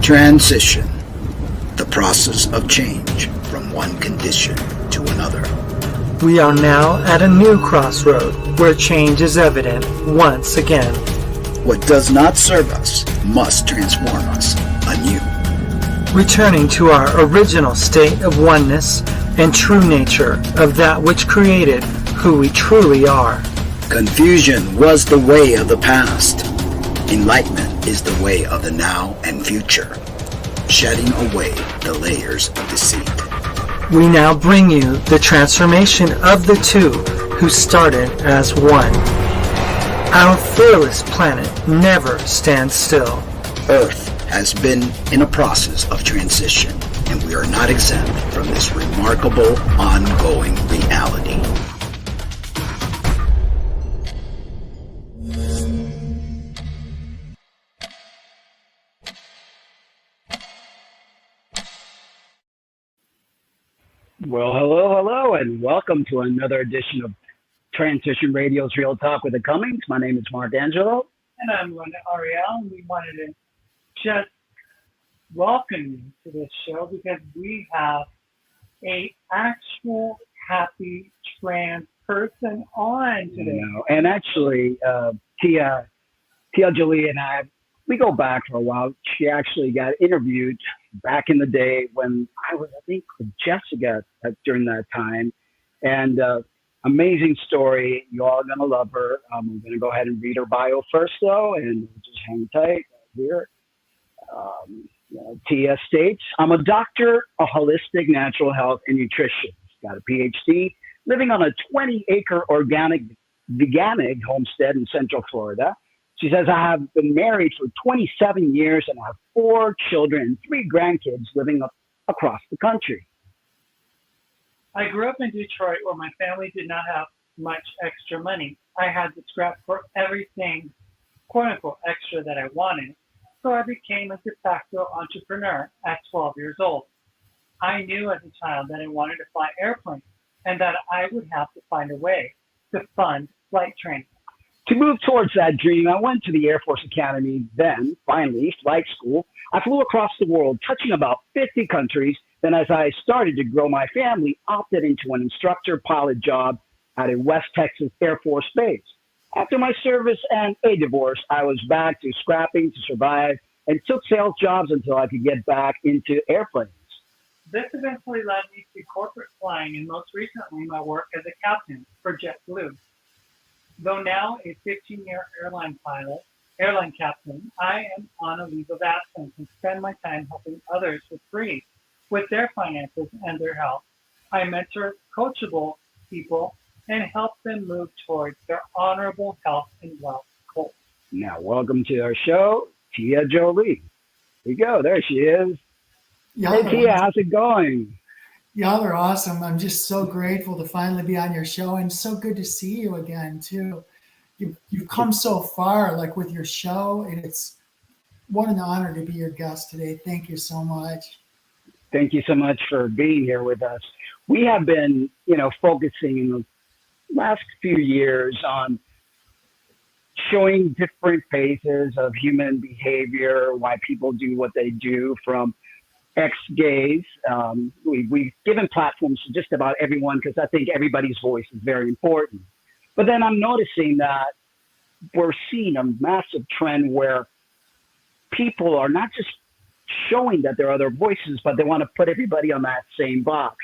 Transition, the process of change from one condition to another. We are now at a new crossroad where change is evident once again. What does not serve us must transform us anew. Returning to our original state of oneness and true nature of that which created who we truly are. Confusion was the way of the past. Enlightenment is the way of the now and future, shedding away the layers of deceit. We now bring you the transformation of the two who started as one. Our fearless planet never stands still. Earth has been in a process of transition, and we are not exempt from this remarkable, ongoing reality. Well, hello, and welcome to another edition of Transition Radio's Real Talk with the Cummings. My name is Mark Angelo. And I'm Linda Ariel, and we wanted to just welcome you to this show because we have a actual happy trans person on today. And actually, Tia Jolie and I, we go back for a while. She actually got interviewed back in the day when I was, I think, with Jessica during that time. And amazing story. You all are going to love her. I'm going to go ahead and read her bio first, though, and just hang tight here. Tia states, I'm a doctor of holistic natural health and nutrition. Got a Ph.D., living on a 20-acre organic veganic homestead in Central Florida. She says, I have been married for 27 years and I have 4 children and 3 grandkids living across the country. I grew up in Detroit where my family did not have much extra money. I had to scrap for everything, quote unquote, extra that I wanted. So I became a de facto entrepreneur at 12 years old. I knew as a child that I wanted to fly airplanes and that I would have to find a way to fund flight training. To move towards that dream, I went to the Air Force Academy, then, finally, flight school. I flew across the world, touching about 50 countries. Then as I started to grow my family, opted into an instructor pilot job at a West Texas Air Force base. After my service and a divorce, I was back to scrapping to survive and took sales jobs until I could get back into airplanes. This eventually led me to corporate flying and most recently my work as a captain for JetBlue. Though now a 15-year airline captain, I am on a leave of absence and spend my time helping others for free with their finances and their health. I mentor coachable people and help them move towards their honorable health and wealth goals. Now, welcome to our show, Tia Jolie. Here you go. There she is. Hey, Tia, how's it going? Y'all are awesome. I'm just so grateful to finally be on your show and so good to see you again, too. You've come so far, like with your show, and it's what an honor to be your guest today. Thank you so much. Thank you so much for being here with us. We have been, focusing in the last few years on showing different phases of human behavior, why people do what they do, from ex-gays. We've given platforms to just about everyone because I think everybody's voice is very important. But then I'm noticing that we're seeing a massive trend where people are not just showing that there are other voices, but they want to put everybody on that same box.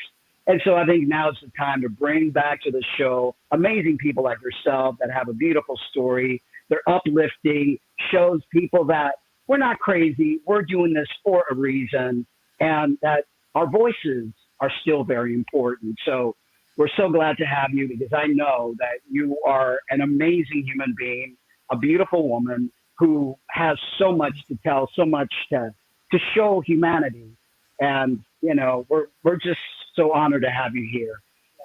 And so I think now's the time to bring back to the show amazing people like yourself that have a beautiful story. They're uplifting, shows people that we're not crazy. We're doing this for a reason, and that our voices are still very important. So we're so glad to have you because I know that you are an amazing human being, a beautiful woman who has so much to tell, so much to show humanity. And, we're just so honored to have you here.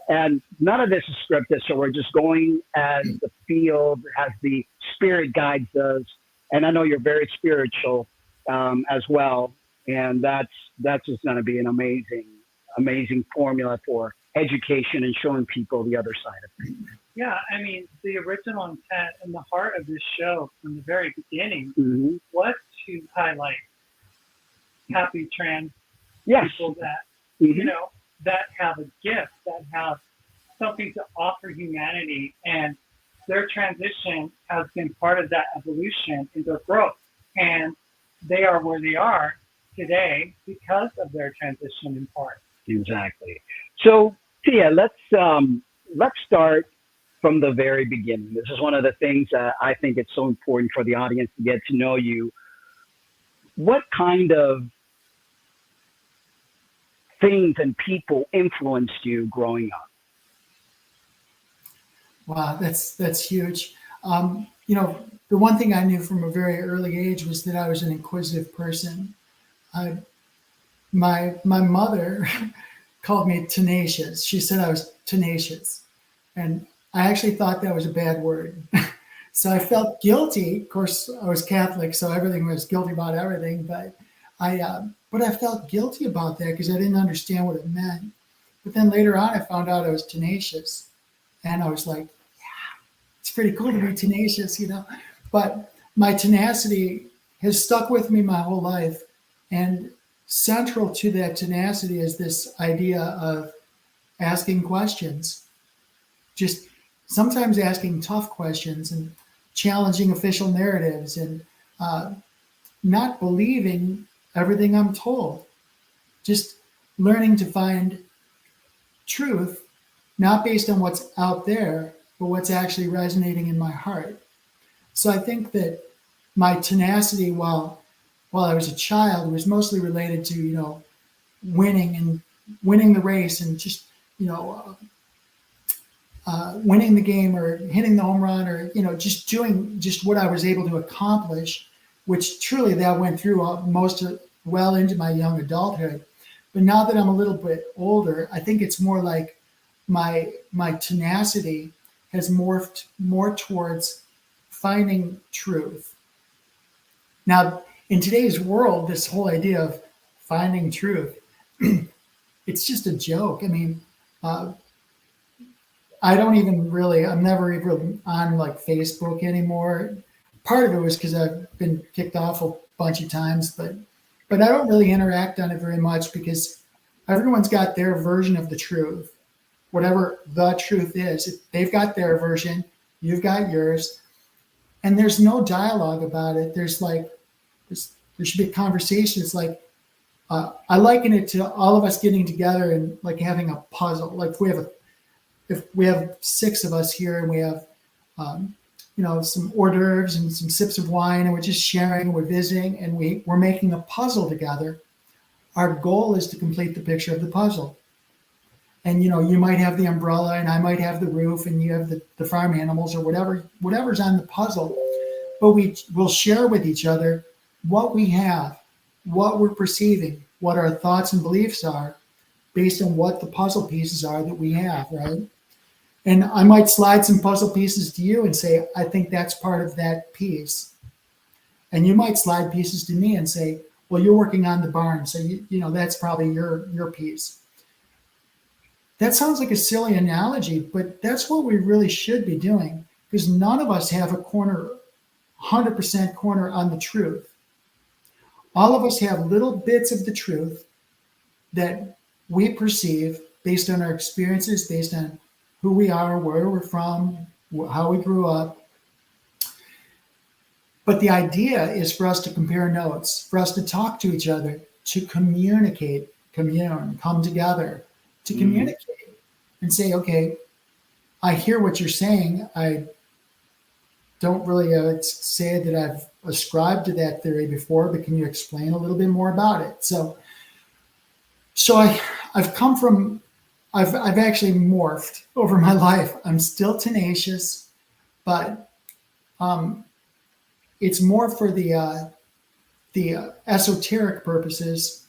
And none of this is scripted, so we're just going as the field, as the spirit guides us. And I know you're very spiritual as well. And that's just going to be an amazing formula for education and showing people the other side of things. Yeah, I mean, the original intent and the heart of this show from the very beginning was to highlight happy trans Yes. people that, Mhm. that have a gift, that have something to offer humanity. And their transition has been part of that evolution and their growth. And they are where they are today because of their transition in part. Exactly. So, Tia, let's start from the very beginning. This is one of the things that I think it's so important for the audience to get to know you. What kind of things and people influenced you growing up? Wow, that's huge. The one thing I knew from a very early age was that I was an inquisitive person. I, my mother called me tenacious. She said I was tenacious, and I actually thought that was a bad word. So I felt guilty. Of course, I was Catholic, so everything was guilty about everything. But I felt guilty about that because I didn't understand what it meant. But then later on, I found out I was tenacious, and I was like, it's pretty cool to be tenacious. But my tenacity has stuck with me my whole life. And central to that tenacity is this idea of asking questions, just sometimes asking tough questions and challenging official narratives and not believing everything I'm told, just learning to find truth, not based on what's out there, but what's actually resonating in my heart. So I think that my tenacity while I was a child was mostly related to, winning the race and just, winning the game or hitting the home run or, just doing just what I was able to accomplish, which truly that went through well into my young adulthood. But now that I'm a little bit older, I think it's more like my tenacity has morphed more towards finding truth. Now, in today's world, this whole idea of finding truth, it's just a joke. I mean, I don't even really, I'm never even on like Facebook anymore. Part of it was because I've been kicked off a bunch of times, but I don't really interact on it very much because everyone's got their version of the truth. Whatever the truth is, they've got their version, you've got yours, and there's no dialogue about it. There should be a conversation. It's like I liken it to all of us getting together and like having a puzzle. Like if we have six of us here and we have some hors d'oeuvres and some sips of wine and we're just sharing, we're visiting, and we're making a puzzle together. Our goal is to complete the picture of the puzzle. And you might have the umbrella and I might have the roof and you have the farm animals or whatever's on the puzzle. But we'll share with each other what we have, what we're perceiving, what our thoughts and beliefs are based on what the puzzle pieces are that we have, right? And I might slide some puzzle pieces to you and say, I think that's part of that piece. And you might slide pieces to me and say, well, you're working on the barn, so that's probably your piece. That sounds like a silly analogy, but that's what we really should be doing because none of us have a 100% corner on the truth. All of us have little bits of the truth that we perceive based on our experiences, based on who we are, where we're from, how we grew up. But the idea is for us to compare notes, for us to talk to each other, to come together, to communicate and say, okay, I hear what you're saying. I don't really say that I've ascribed to that theory before, but can you explain a little bit more about it? So I've actually morphed over my life. I'm still tenacious, but it's more for the esoteric purposes,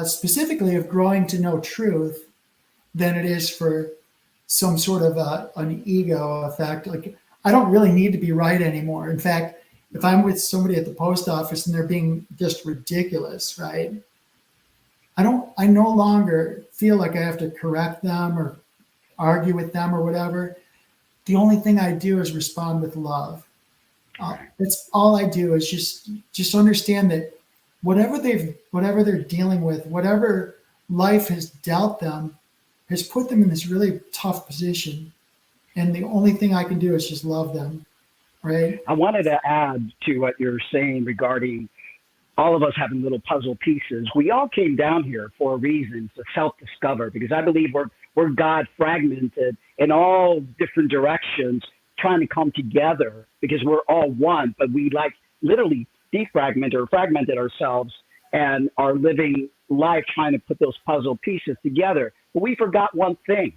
specifically of growing to know truth, than it is for some sort of an ego effect. Like I don't really need to be right anymore. In fact, if I'm with somebody at the post office and they're being just ridiculous, right? I no longer feel like I have to correct them or argue with them or whatever. The only thing I do is respond with love. That's all I do is just understand that whatever they're dealing with, whatever life has dealt them, has put them in this really tough position. And the only thing I can do is just love them, right? I wanted to add to what you're saying regarding all of us having little puzzle pieces. We all came down here for a reason, to self-discover, because I believe we're God fragmented in all different directions, trying to come together because we're all one, but we like literally defragmented or fragmented ourselves and are living life trying to put those puzzle pieces together. But we forgot one thing,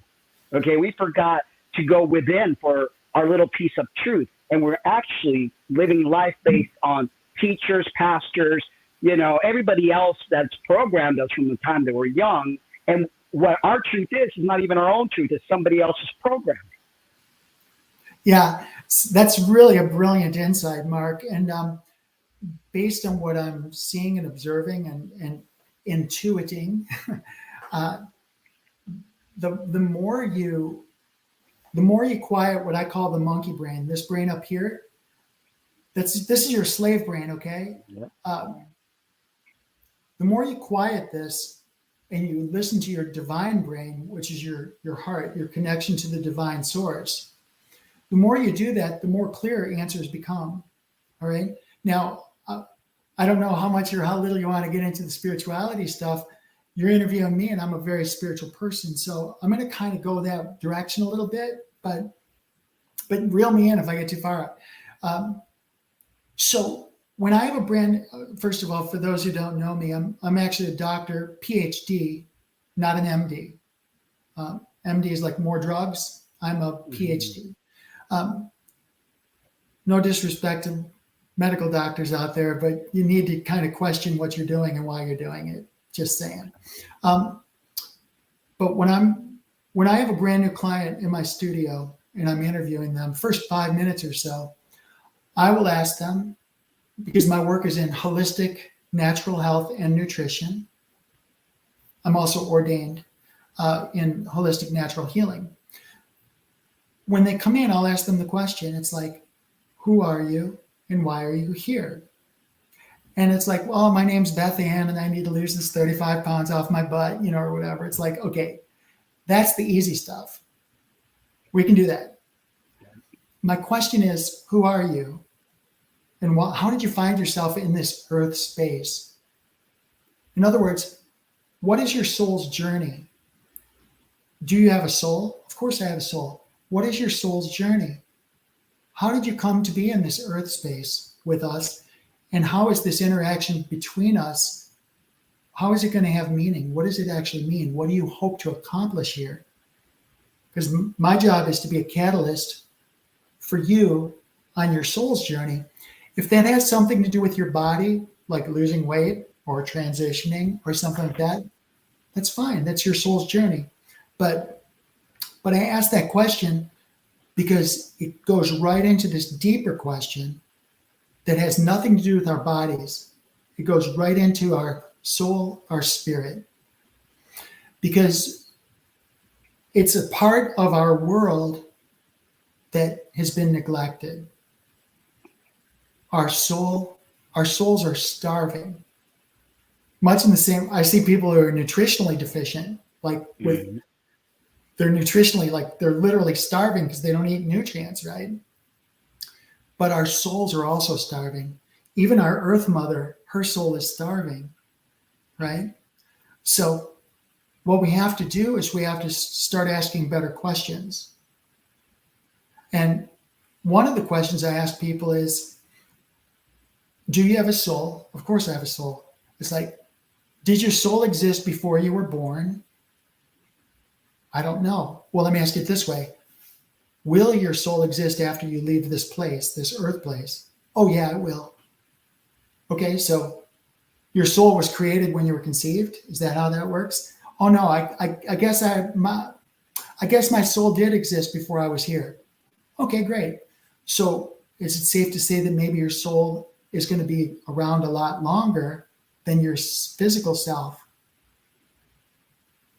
okay? We forgot to go within for our little piece of truth. And we're actually living life based on teachers, pastors, everybody else that's programmed us from the time that we're young. And what our truth is not even our own truth. It's somebody else's program. Yeah, that's really a brilliant insight, Mark. And based on what I'm seeing and observing and intuiting, the more you quiet what I call the monkey brain, this brain up here, this is your slave brain, okay? Yeah. The more you quiet this and you listen to your divine brain, which is your heart, your connection to the divine source, the more you do that, the more clear answers become. All right. Now, I don't know how much or how little you want to get into the spirituality stuff. You're interviewing me, and I'm a very spiritual person, so I'm going to kind of go that direction a little bit, but reel me in if I get too far out. So when I have a brand, first of all, for those who don't know me, I'm actually a doctor, Ph.D., not an M.D. M.D. is like more drugs. I'm a Ph.D. No disrespect to medical doctors out there, but you need to kind of question what you're doing and why you're doing it. Just saying. But when I have a brand new client in my studio and I'm interviewing them, first 5 minutes or so, I will ask them, because my work is in holistic natural health and nutrition. I'm also ordained in holistic natural healing. When they come in, I'll ask them the question. It's like, who are you and why are you here? And it's like, well, my name's Beth Ann and I need to lose this 35 pounds off my butt, or whatever. It's like, okay, that's the easy stuff. We can do that. My question is, who are you? And how did you find yourself in this earth space? In other words, what is your soul's journey? Do you have a soul? Of course I have a soul. What is your soul's journey? How did you come to be in this earth space with us? And how is this interaction between us, how is it going to have meaning? What does it actually mean? What do you hope to accomplish here? Because my job is to be a catalyst for you on your soul's journey. If that has something to do with your body, like losing weight or transitioning or something like that, that's fine. That's your soul's journey. But I ask that question because it goes right into this deeper question that has nothing to do with our bodies. It goes right into our soul, our spirit, because it's a part of our world that has been neglected. Our souls are starving. Much in the same, I see people who are nutritionally deficient, like they're nutritionally, like they're literally starving because they don't eat nutrients, right? But our souls are also starving. Even our earth mother, her soul is starving, right? So what we have to do is we have to start asking better questions. And one of the questions I ask people is, do you have a soul? Of course I have a soul. It's like, did your soul exist before you were born? I don't know. Well, let me ask it this way. Will your soul exist after you leave this place, this earth place? Oh yeah, it will. Okay, so your soul was created when you were conceived? Is that how that works? Oh no, I guess my soul did exist before I was here. Okay, great. So is it safe to say that maybe your soul is going to be around a lot longer than your physical self?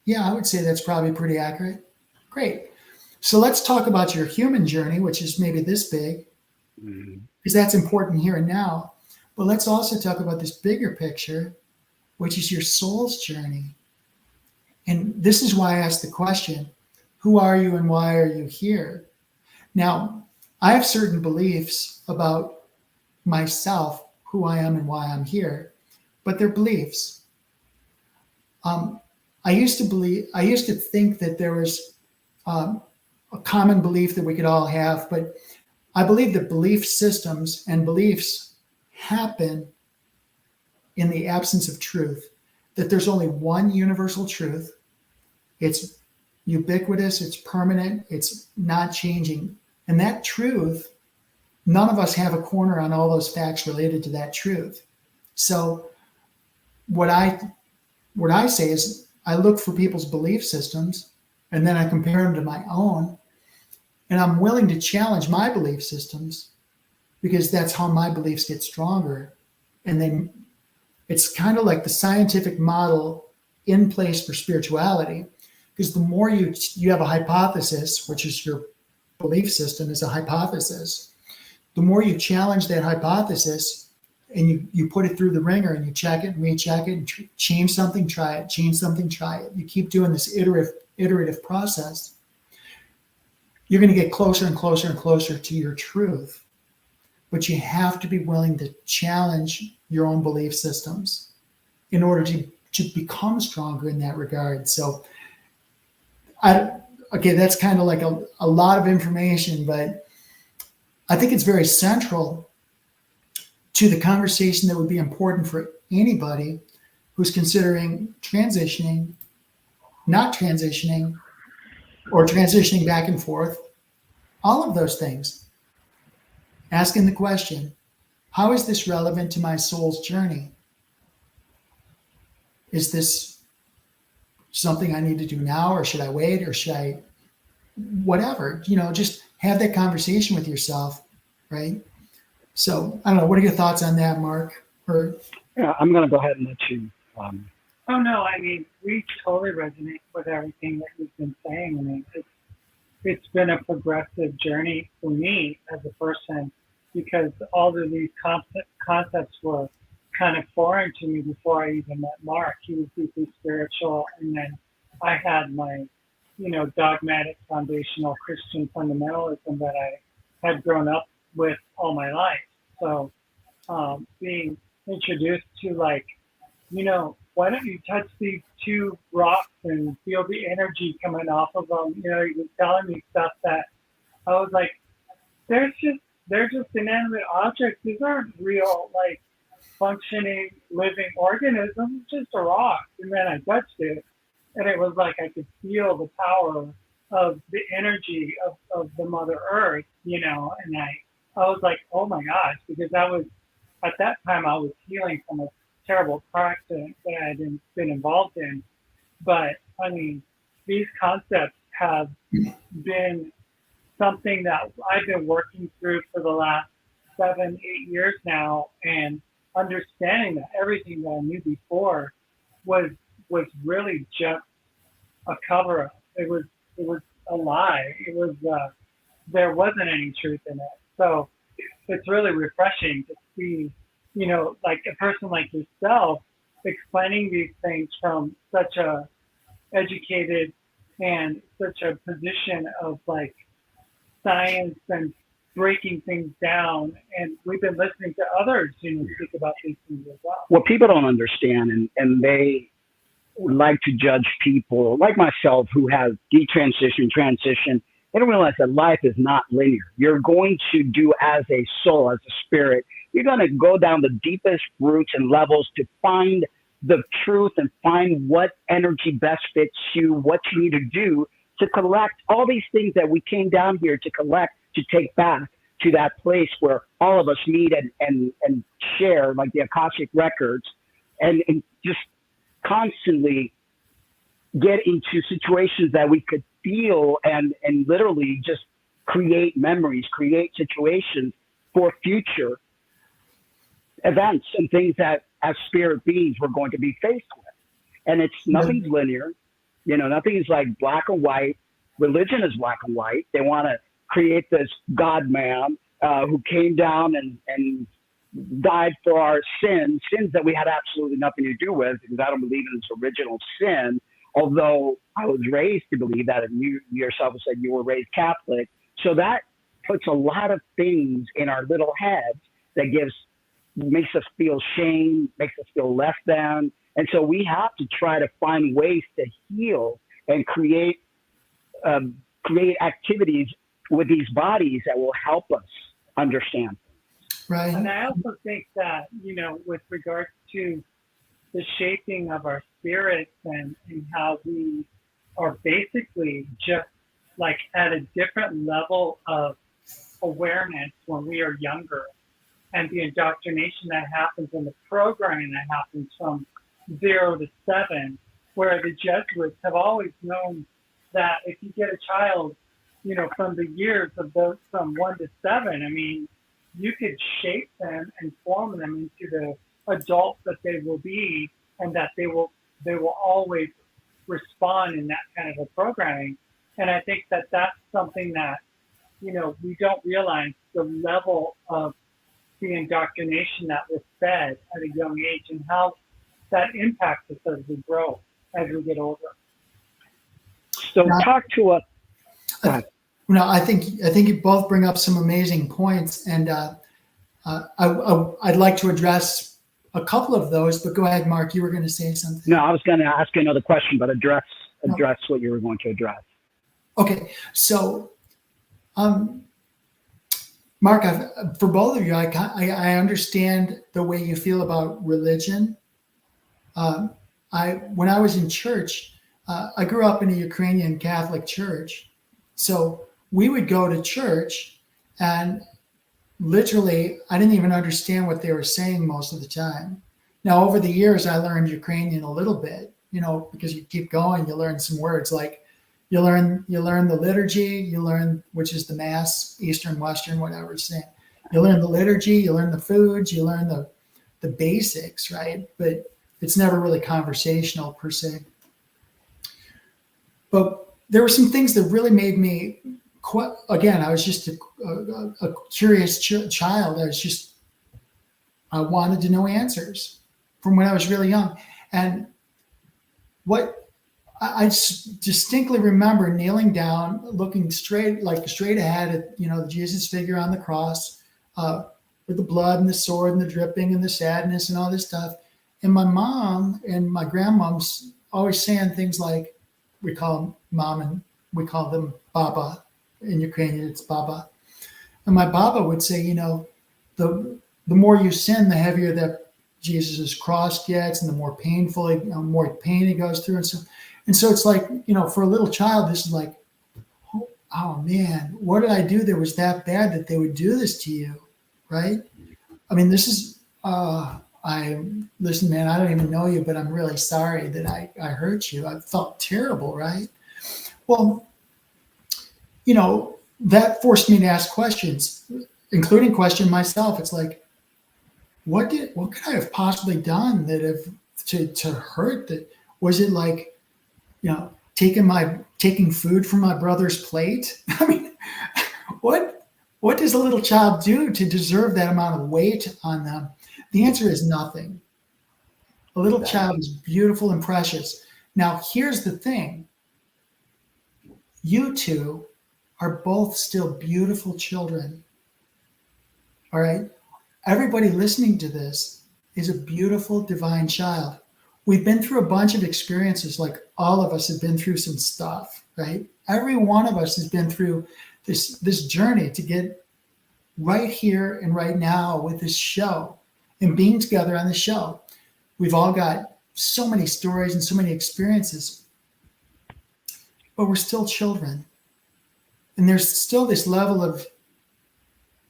Yeah, I would say that's probably pretty accurate. Great. So let's talk about your human journey, which is maybe this big, because that's important here and now. But let's also talk about this bigger picture, which is your soul's journey. And this is why I asked the question, who are you and why are you here? Now, I have certain beliefs about myself, who I am and why I'm here, but they're beliefs. I used to think that there was a common belief that we could all have, but I believe that belief systems and beliefs happen in the absence of truth, that there's only one universal truth. It's ubiquitous, it's permanent, it's not changing. And that truth, none of us have a corner on all those facts related to that truth. So what I say is I look for people's belief systems and then I compare them to my own. And I'm willing to challenge my belief systems because that's how my beliefs get stronger. And then it's kind of like the scientific model in place for spirituality. Because the more you have a hypothesis, which is your belief system is a hypothesis, the more you challenge that hypothesis and you put it through the ringer and you check it and recheck it and change something, try it, change something, try it. You keep doing this iterative process. You're going to get closer and closer and closer to your truth. But you have to be willing to challenge your own belief systems in order to become stronger in that regard. So that's kind of like a lot of information, but I think it's very central to the conversation that would be important for anybody who's considering transitioning, not transitioning, or transitioning back and forth, all of those things. Asking the question, how is this relevant to my soul's journey? Is this something I need to do now, or should I wait, or should I, whatever, just have that conversation with yourself, right? So I don't know. What are your thoughts on that, Mark? Yeah, I'm going to go ahead and let you. Oh no, I mean, we totally resonate with everything that you've been saying. I mean, it's been a progressive journey for me as a person because all of these concepts were kind of foreign to me before I even met Mark. He was deeply spiritual, and then I had my, dogmatic foundational Christian fundamentalism that I had grown up with all my life. So being introduced to why don't you touch these two rocks and feel the energy coming off of them? He was telling me stuff that I was like, they're just inanimate objects. These aren't real, functioning living organisms, just a rock. And then I touched it, and it was like I could feel the power of the energy of the Mother Earth, and I was like, oh my gosh, because at that time I was healing from a terrible car accident that I had been involved in. But I mean, these concepts have been something that I've been working through for the last 7-8 years now, and understanding that everything that I knew before was really just a cover up. It was a lie. It was there wasn't any truth in it. So it's really refreshing to see, like a person like yourself explaining these things from such a educated and such a position of science and breaking things down. And we've been listening to others, speak about these things as well. What people don't understand, and they like to judge people like myself who have detransition, transition. They don't realize that life is not linear. You're going to do as a soul, as a spirit. You're going to go down the deepest roots and levels to find the truth and find what energy best fits you, what you need to do to collect all these things that we came down here to collect, to take back to that place where all of us meet and share, like the Akashic records, and just constantly get into situations that we could feel and literally just create memories, create situations for future events and things that as spirit beings we're going to be faced with. And it's nothing's linear, nothing is like black or white. Religion is black and white. They want to create this God man who came down and died for our sins that we had absolutely nothing to do with, because I don't believe in this original sin, although I was raised to believe that, and you yourself said you were raised Catholic. So that puts a lot of things in our little heads that makes us feel shame, makes us feel less than. And so we have to try to find ways to heal and create activities with these bodies that will help us understand. Right. And I also think that, with regards to the shaping of our spirits and how we are basically just like at a different level of awareness when we are younger, and the indoctrination that happens and the programming that happens from 0 to 7, where the Jesuits have always known that if you get a child, from the years of those from 1 to 7, I mean, you could shape them and form them into the adults that they will be, and that they will always respond in that kind of a programming. And I think that that's something that, we don't realize the level of the indoctrination that was fed at a young age and how that impacts us as we grow, as we get older. So talk to us. No, I think you both bring up some amazing points, and I'd like to address a couple of those. But go ahead, Mark. You were going to say something. No, I was going to ask another question, but address what you were going to address. Okay, so, Mark, for both of you, I understand the way you feel about religion. When I was in church, I grew up in a Ukrainian Catholic church, so we would go to church, and literally, I didn't even understand what they were saying most of the time. Now, over the years, I learned Ukrainian a little bit, because you keep going, you learn some words like you learn the liturgy, which is the Mass, Eastern, Western, whatever it's saying. You learn the liturgy, you learn the foods, you learn the basics, right? But it's never really conversational per se. But there were some things that really made me, again, I was just a curious child. I wanted to know answers from when I was really young. And what I distinctly remember kneeling down, looking straight ahead at, the Jesus figure on the cross, with the blood and the sword and the dripping and the sadness and all this stuff. And my mom and my grandmom's always saying things like, we call mom and we call them Baba. In Ukrainian, it's Baba. And my Baba would say, the more you sin, the heavier that Jesus' cross gets, and the more painful, more pain he goes through. And so it's like, for a little child, this is like, oh man, what did I do that was that bad that they would do this to you, right? I mean, this is, listen, man, I don't even know you, but I'm really sorry that I hurt you. I felt terrible, right? Well, that forced me to ask questions, including question myself. It's like, what could I have possibly done to hurt that? Was it like, taking food from my brother's plate? I mean, what does a little child do to deserve that amount of weight on them? The answer is nothing. A little child is beautiful and precious. Now, here's the thing. You two are both still beautiful children. All right? Everybody listening to this is a beautiful, divine child. We've been through a bunch of experiences, like all of us have been through some stuff, right? Every one of us has been through this journey to get right here and right now with this show and being together on the show. We've all got so many stories and so many experiences, but we're still children. And there's still this level of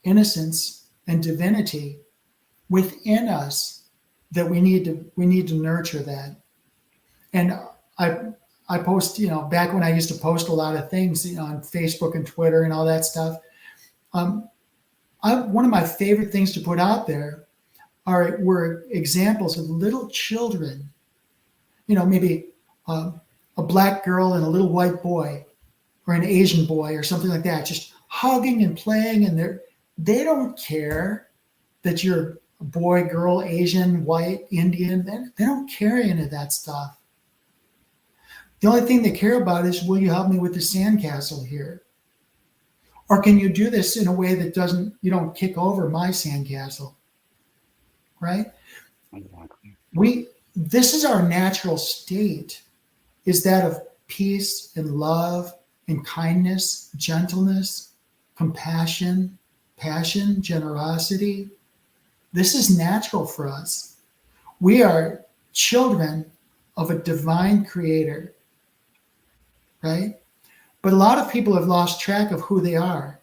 innocence and divinity within us that we need to nurture that. And I post, back when I used to post a lot of things, on Facebook and Twitter and all that stuff. One of my favorite things to put out there were examples of little children, maybe a black girl and a little white boy, or an Asian boy or something like that, just hugging and playing, and they don't care that you're boy, girl, Asian, white, Indian. They don't care any of that stuff. The only thing they care about is, will you help me with the sandcastle here? Or can you do this in a way that you don't kick over my sandcastle, right? This is our natural state, is that of peace and love and kindness, gentleness, compassion, passion, generosity. This is natural for us. We are children of a divine creator, right? But a lot of people have lost track of who they are.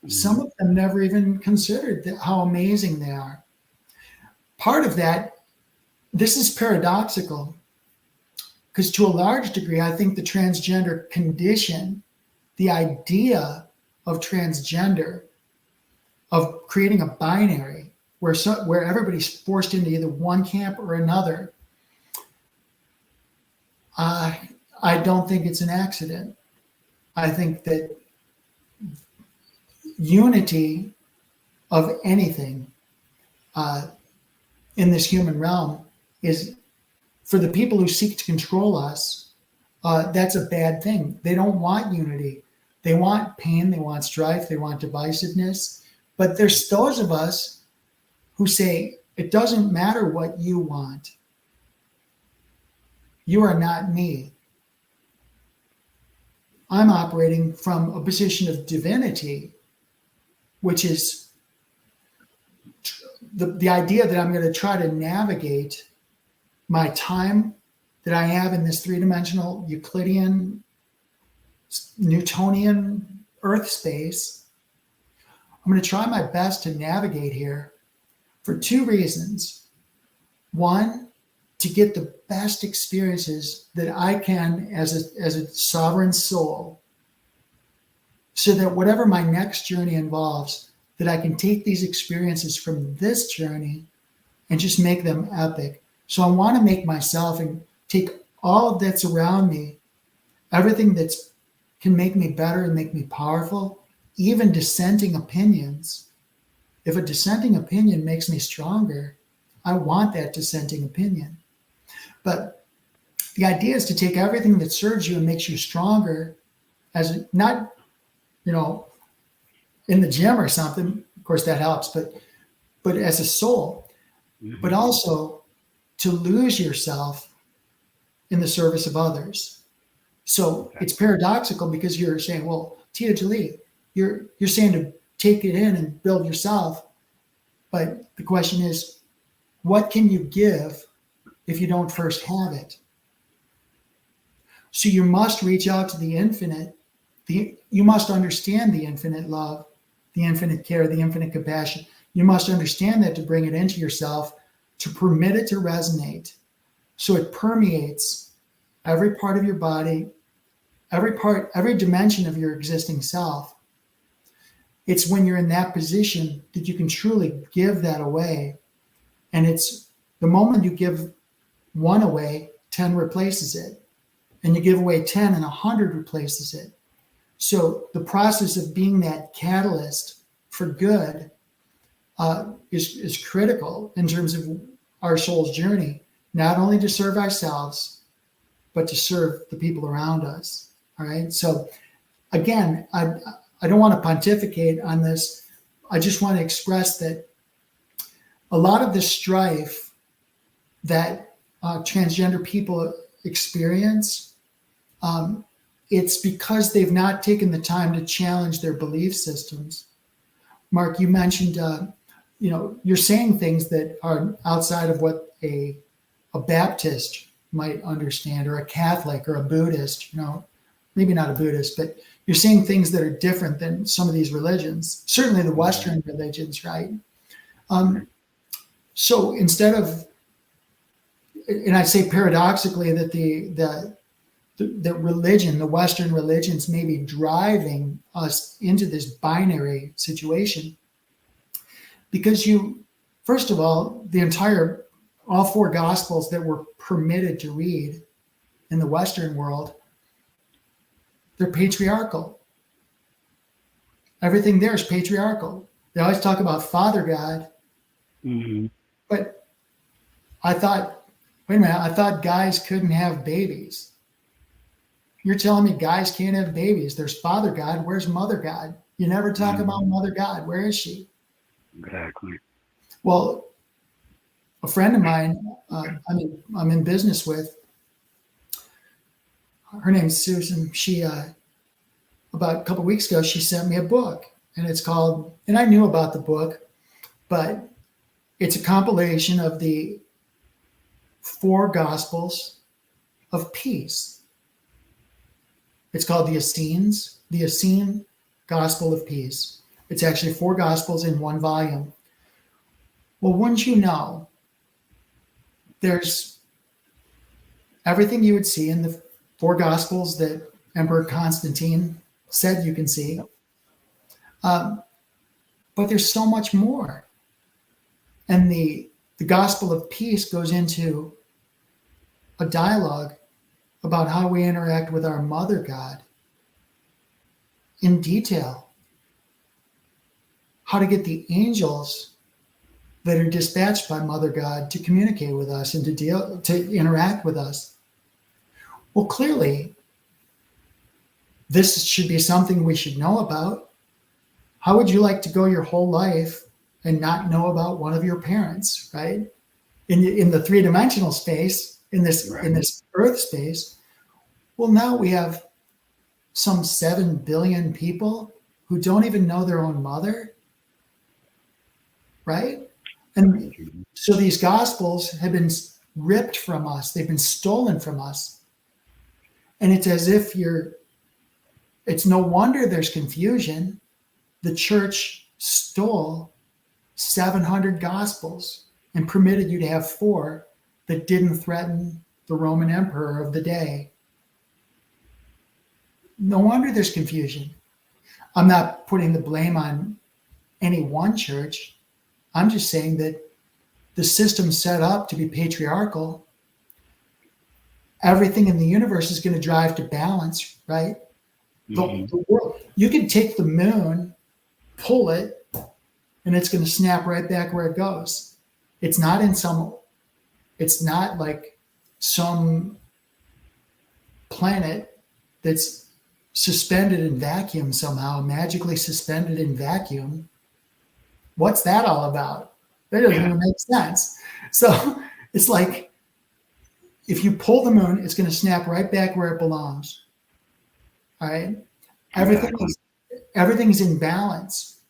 Some of them never even considered how amazing they are. Part of that, this is paradoxical, because to a large degree, I think the transgender condition, the idea of transgender, of creating a binary where everybody's forced into either one camp or another, I don't think it's an accident. I think that unity of anything in this human realm is, for the people who seek to control us, that's a bad thing. They don't want unity. They want pain, they want strife, they want divisiveness. But there's those of us who say, it doesn't matter what you want. You are not me. I'm operating from a position of divinity, which is the idea that I'm going to try to navigate my time that I have in this three-dimensional Euclidean, Newtonian Earth space. I'm going to try my best to navigate here for two reasons. One, to get the best experiences that I can as a sovereign soul, so that whatever my next journey involves, that I can take these experiences from this journey and just make them epic. So I want to make myself and take all that's around me, everything that's can make me better and make me powerful, even dissenting opinions. If a dissenting opinion makes me stronger, I want that dissenting opinion. But the idea is to take everything that serves you and makes you stronger, as not, in the gym or something. Of course, that helps, but as a soul, but also to lose yourself in the service of others. So it's paradoxical, because you're saying, well, Tia Jolie, you're saying to take it in and build yourself. But the question is, what can you give if you don't first have it? So you must reach out to the infinite. You must understand the infinite love, the infinite care, the infinite compassion. You must understand that to bring it into yourself, to permit it to resonate, so it permeates every part of your body, every dimension of your existing self. It's when you're in that position that you can truly give that away. And it's the moment you give one away, 10 replaces it. And you give away 10 and 100 replaces it. So the process of being that catalyst for good is critical in terms of our soul's journey, not only to serve ourselves, but to serve the people around us. All right. So again, I don't want to pontificate on this. I just want to express that a lot of the strife that transgender people experience, it's because they've not taken the time to challenge their belief systems. Mark, you mentioned, you're saying things that are outside of what a Baptist might understand, or a Catholic, or a Buddhist. Maybe not a Buddhist, but you're saying things that are different than some of these religions, certainly the Western religions, right? So instead of, and I say paradoxically that the religion, the Western religions, may be driving us into this binary situation, because first of all, all four Gospels that we're permitted to read in the Western world, they're patriarchal. Everything there is patriarchal. They always talk about Father God, But I thought, wait a minute, I thought guys couldn't have babies. You're telling me guys can't have babies. There's Father God. Where's Mother God? You never talk about Mother God. Where is she? Exactly. Well, a friend of mine, I'm in business with, her name's Susan. She, about a couple of weeks ago, she sent me a book, and it's called, and I knew about the book, but it's a compilation of the 4 Gospels of peace. It's called the Essene Gospel of Peace. It's actually 4 Gospels in 1 volume. Well, wouldn't you know, there's everything you would see in the 4 Gospels that Emperor Constantine said you can see. But there's so much more. And the Gospel of Peace goes into a dialogue about how we interact with our Mother God in detail. How to get the angels that are dispatched by Mother God to communicate with us and to interact with us. Well, clearly, this should be something we should know about. How would you like to go your whole life and not know about one of your parents, right? In the 3-dimensional space, in this Earth space. Well, now we have some 7 billion people who don't even know their own mother, right? And so these Gospels have been ripped from us. They've been stolen from us. And it's as if it's no wonder there's confusion. The church stole 700 Gospels and permitted you to have 4 that didn't threaten the Roman emperor of the day. No wonder there's confusion. I'm not putting the blame on any one church. I'm just saying that the system's set up to be patriarchal. Everything in the universe is going to drive to balance, right? The world. You can take the moon, pull it, and it's going to snap right back where it goes. It's not like some planet that's suspended in vacuum somehow, magically suspended in vacuum. What's that all about? That doesn't even make sense. So it's like, if you pull the moon, it's going to snap right back where it belongs. All right. Everything's in balance.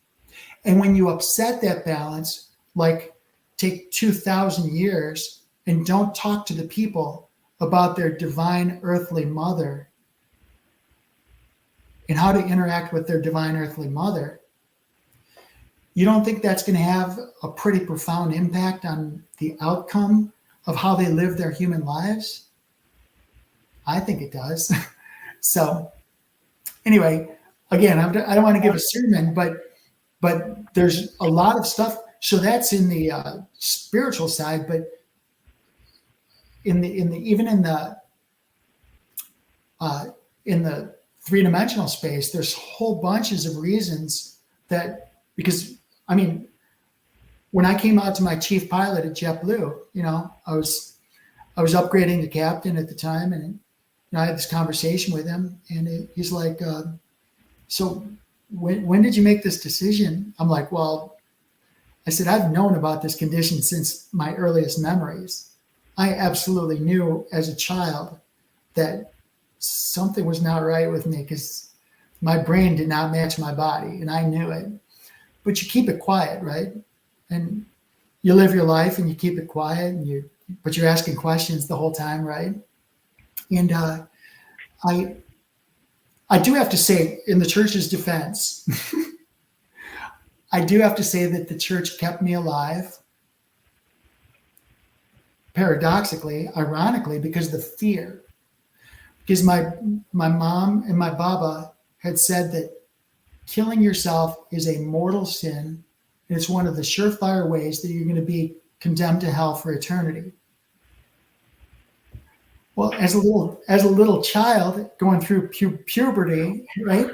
And when you upset that balance, like take 2,000 years and don't talk to the people about their divine earthly mother and how to interact with their divine earthly mother, you don't think that's going to have a pretty profound impact on the outcome of how they live their human lives? I think it does. So anyway, again, I don't want to give a sermon, but there's a lot of stuff. So that's in the spiritual side, but even in the 3-dimensional space, there's whole bunches of reasons that, because I mean, when I came out to my chief pilot at JetBlue, I was upgrading to captain at the time, and I had this conversation with him, and he's like, so when did you make this decision? I'm like, well, I said, I've known about this condition since my earliest memories. I absolutely knew as a child that something was not right with me because my brain did not match my body, and I knew it. But you keep it quiet, right? And you live your life and you keep it quiet, but you're asking questions the whole time, right? And I do have to say, in the church's defense, I do have to say that the church kept me alive, paradoxically, ironically, because of the fear. Because my mom and my baba had said that killing yourself is a mortal sin, and it's one of the surefire ways that you're going to be condemned to hell for eternity. Well, as a little child going through puberty, right?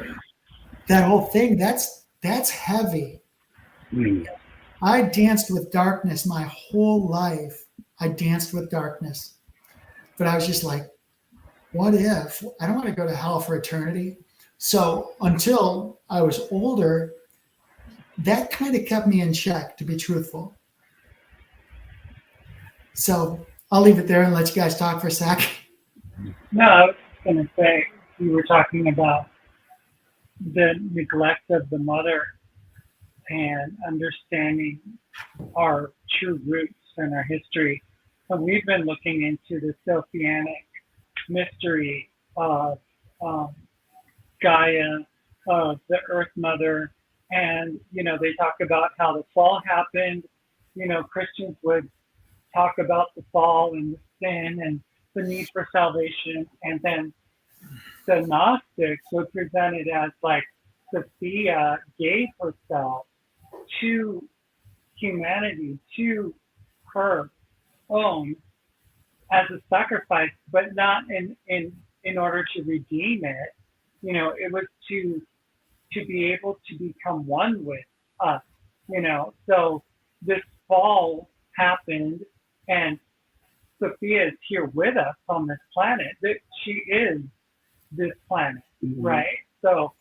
That whole thing, that's heavy. I danced with darkness my whole life. I danced with darkness. But I was just like, what if? I don't want to go to hell for eternity. So until I was older, that kind of kept me in check, to be truthful. So I'll leave it there and let you guys talk for a sec. No, I was going to say, you were talking about the neglect of the mother and understanding our true roots and our history. And we've been looking into the Sophianic mystery of Gaia, of the Earth Mother. And, they talk about how the fall happened. Christians would talk about the fall and the sin and the need for salvation. And then the Gnostics would present it as like Sophia gave herself to humanity, to her own as a sacrifice, but not in order to redeem it. It was to be able to become one with us. So this fall happened, and Sophia is here with us on this planet. That she is this planet, right? So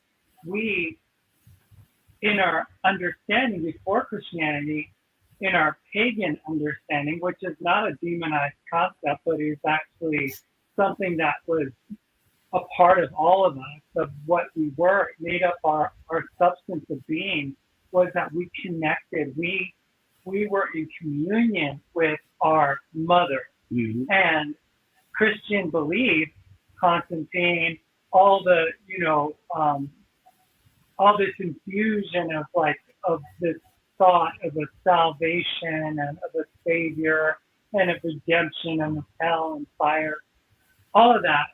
we, in our understanding before Christianity, in our pagan understanding, which is not a demonized concept, but is actually something that was a part of all of us, of what we were, made up our substance of being, was that we connected. We were in communion with our mother. And Christian belief, Constantine, all the, all this infusion of this thought of a salvation and of a savior and of redemption and of hell and fire, all of that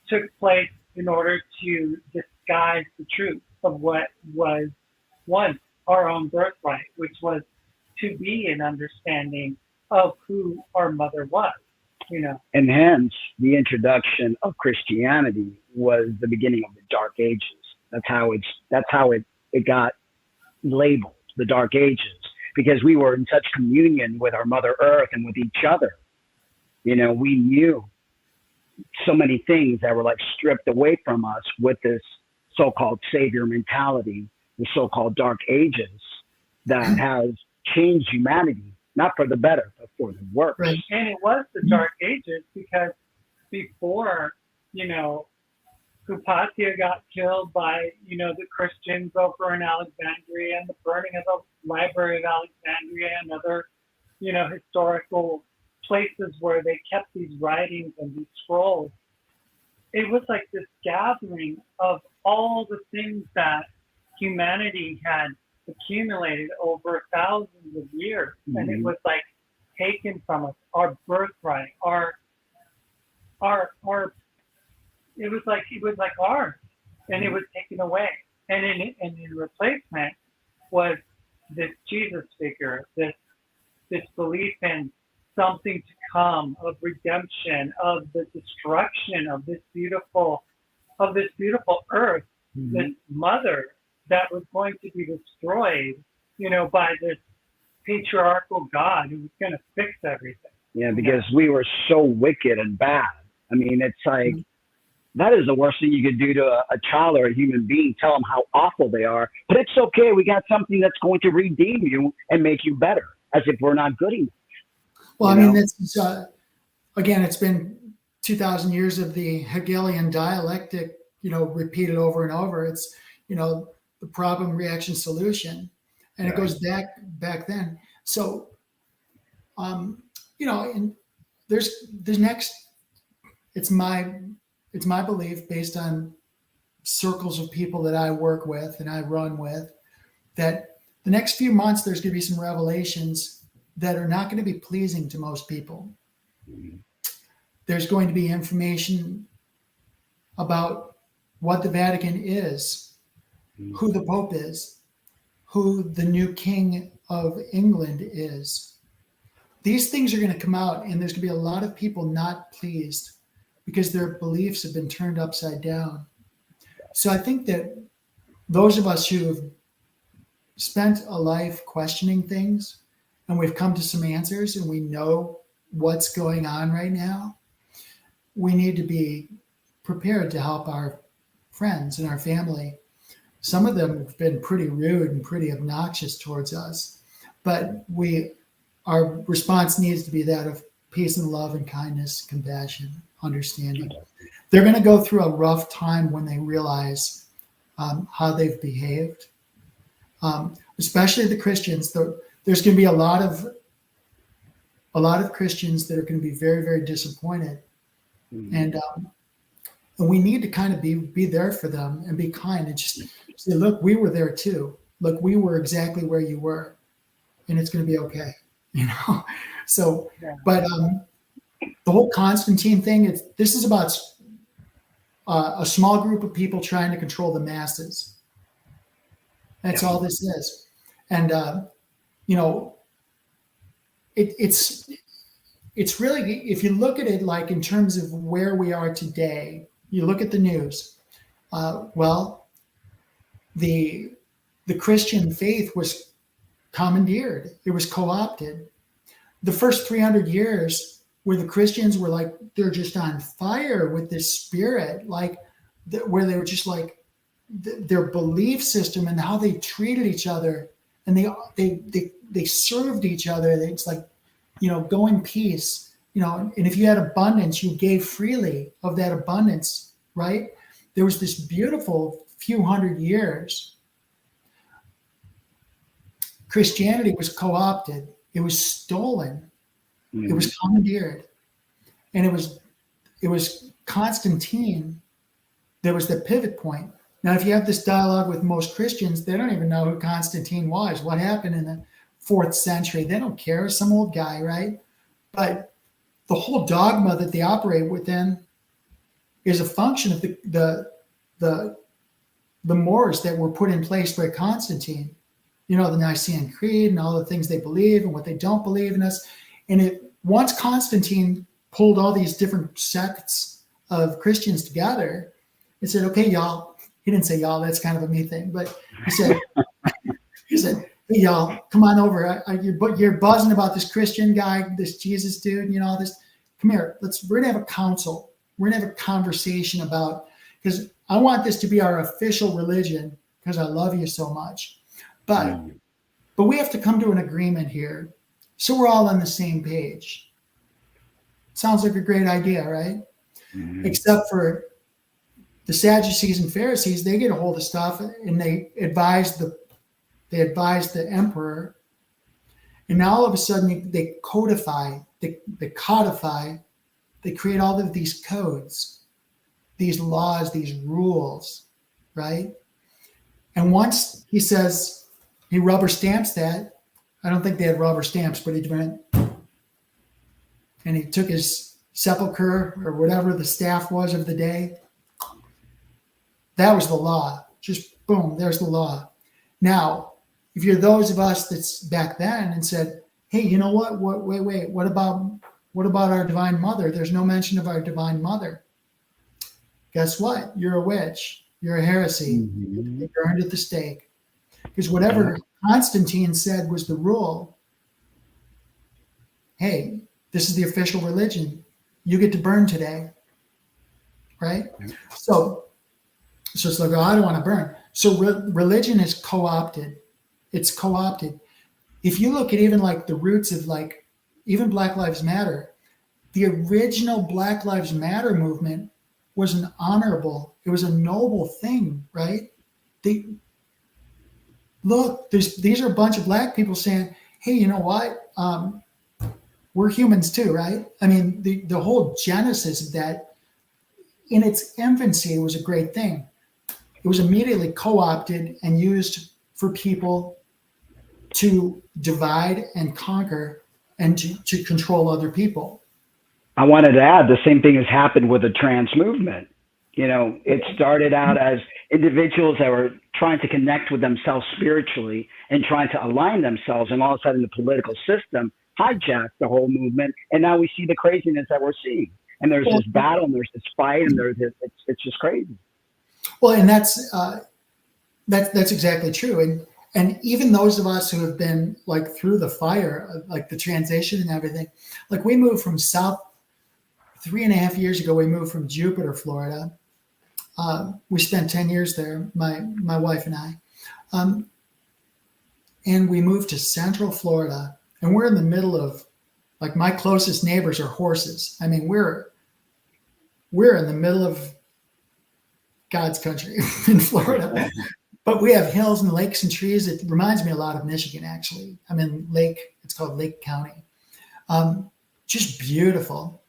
took place in order to disguise the truth of what was once our own birthright, which was to be an understanding of who our mother was, And hence the introduction of Christianity was the beginning of the Dark Ages. That's how it got labeled, the Dark Ages, because we were in such communion with our Mother Earth and with each other. We knew so many things that were like stripped away from us with this so-called savior mentality, the so-called Dark Ages that has changed humanity, not for the better, but for the worse. Right. And it was the Dark Ages because before, Hypatia got killed by, the Christians over in Alexandria, and the burning of the Library of Alexandria and other, historical places where they kept these writings and these scrolls. It was like this gathering of all the things that humanity had accumulated over thousands of years. And it was like taken from us, our birthright, it was like ours, and it was taken away. And in replacement was this Jesus figure, this belief in something to come, of redemption, of the destruction of this beautiful earth, this mother that was going to be destroyed, by this patriarchal God who was going to fix everything. Yeah, because we were so wicked and bad. I mean, it's like, that is the worst thing you could do to a child or a human being, tell them how awful they are. But it's okay. We got something that's going to redeem you and make you better, as if we're not good enough. Well, I mean, this again, it's been 2,000 years of the Hegelian dialectic, repeated over and over. It's, the problem, reaction, solution. And it goes back then. So, and there's next, it's my belief, based on circles of people that I work with and I run with, that the next few months there's going to be some revelations that are not going to be pleasing to most people. There's going to be information about what the Vatican is, who the Pope is, who the new King of England is. These things are going to come out, and there's going to be a lot of people not pleased because their beliefs have been turned upside down. So I think that those of us who have spent a life questioning things, and we've come to some answers, and we know what's going on right now, we need to be prepared to help our friends and our family. Some of them have been pretty rude and pretty obnoxious towards us, but our response needs to be that of peace and love and kindness, compassion, understanding. They're going to go through a rough time when they realize how they've behaved, especially the Christians. There's going to be a lot of Christians that are going to be very, very disappointed, and we need to kind of be there for them and be kind and just say, look, we were there too. Look, we were exactly where you were, and it's going to be okay. So, but the whole Constantine thing, this is about a small group of people trying to control the masses. That's all this is. And, it's really, if you look at it like in terms of where we are today, you look at the news, the Christian faith was commandeered. It was co-opted. The first 300 years where the Christians were like, they're just on fire with this spirit, like where they were just like their belief system and how they treated each other, and they served each other. It's like, go in peace, and if you had abundance, you gave freely of that abundance, right? There was this beautiful few hundred years. Christianity was co-opted. It was stolen. It was commandeered. And it was Constantine that was the pivot point. Now, if you have this dialogue with most Christians, they don't even know who Constantine was, what happened in the 4th century. They don't care, some old guy, right? But the whole dogma that they operate within is a function of the mores that were put in place by Constantine. The Nicene Creed and all the things they believe and what they don't believe in us. And once Constantine pulled all these different sects of Christians together and said, okay, y'all, he didn't say y'all, that's kind of a me thing, but he said, hey, y'all, come on over. You're buzzing about this Christian guy, this Jesus dude, all this. Come here. We're going to have a council. We're going to have a conversation because I want this to be our official religion because I love you so much. But we have to come to an agreement here so we're all on the same page. Sounds like a great idea, right? Mm-hmm. Except for the Sadducees and Pharisees, they get a hold of stuff and they advise the emperor, and now all of a sudden they codify, they create all of these codes, these laws, these rules, right? And once he says, he rubber stamps that. I don't think they had rubber stamps, but he went and he took his sepulcher or whatever the staff was of the day. That was the law. Just boom, there's the law. Now, if you're those of us that's back then and said, hey, you know what? Wait, what about our Divine Mother? There's no mention of our Divine Mother. Guess what? You're a witch. You're a heresy. Mm-hmm. You're burned at the stake. Because whatever Constantine said was the rule, hey, this is the official religion. You get to burn today, right? Yeah. So it's like, I don't want to burn. So religion is co-opted. It's co-opted. If you look at even like the roots of like even Black Lives Matter, the original Black Lives Matter movement was an honorable, it was a noble thing, right? These are a bunch of Black people saying, hey, you know what? We're humans too, right? I mean, the whole genesis of that in its infancy was a great thing. It was immediately co-opted and used for people to divide and conquer and to control other people. I wanted to add the same thing has happened with the trans movement. It started out as individuals that were trying to connect with themselves spiritually and trying to align themselves, and all of a sudden the political system hijacked the whole movement, and now we see the craziness that we're seeing. And there's this battle, and there's this fight, and it's just crazy. Well, and that's exactly true. And even those of us who have been like through the fire, like the transition and everything, like we moved from 3.5 years ago, we moved from Jupiter, Florida. We spent 10 years there, my wife and I. And we moved to Central Florida, and we're in the middle of, like, my closest neighbors are horses. I mean, we're in the middle of God's country in Florida. But we have hills and lakes and trees. It reminds me a lot of Michigan, actually. I'm in it's called Lake County. Just beautiful.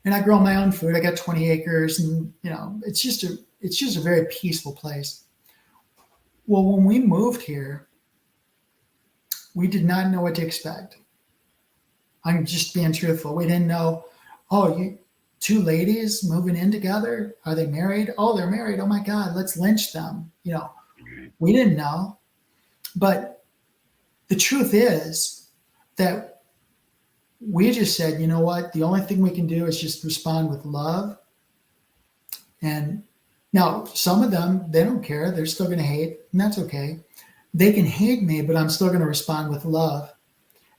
And I grow my own food. I got 20 acres, and it's just a very peaceful place. Well, when we moved here, we did not know what to expect. I'm just being truthful. We didn't know, two ladies moving in together. Are they married? Oh, they're married. Oh my God, let's lynch them. We didn't know. But the truth is that we just said, you know what? The only thing we can do is just respond with love. And now some of them, they don't care. They're still going to hate, and that's okay. They can hate me, but I'm still going to respond with love.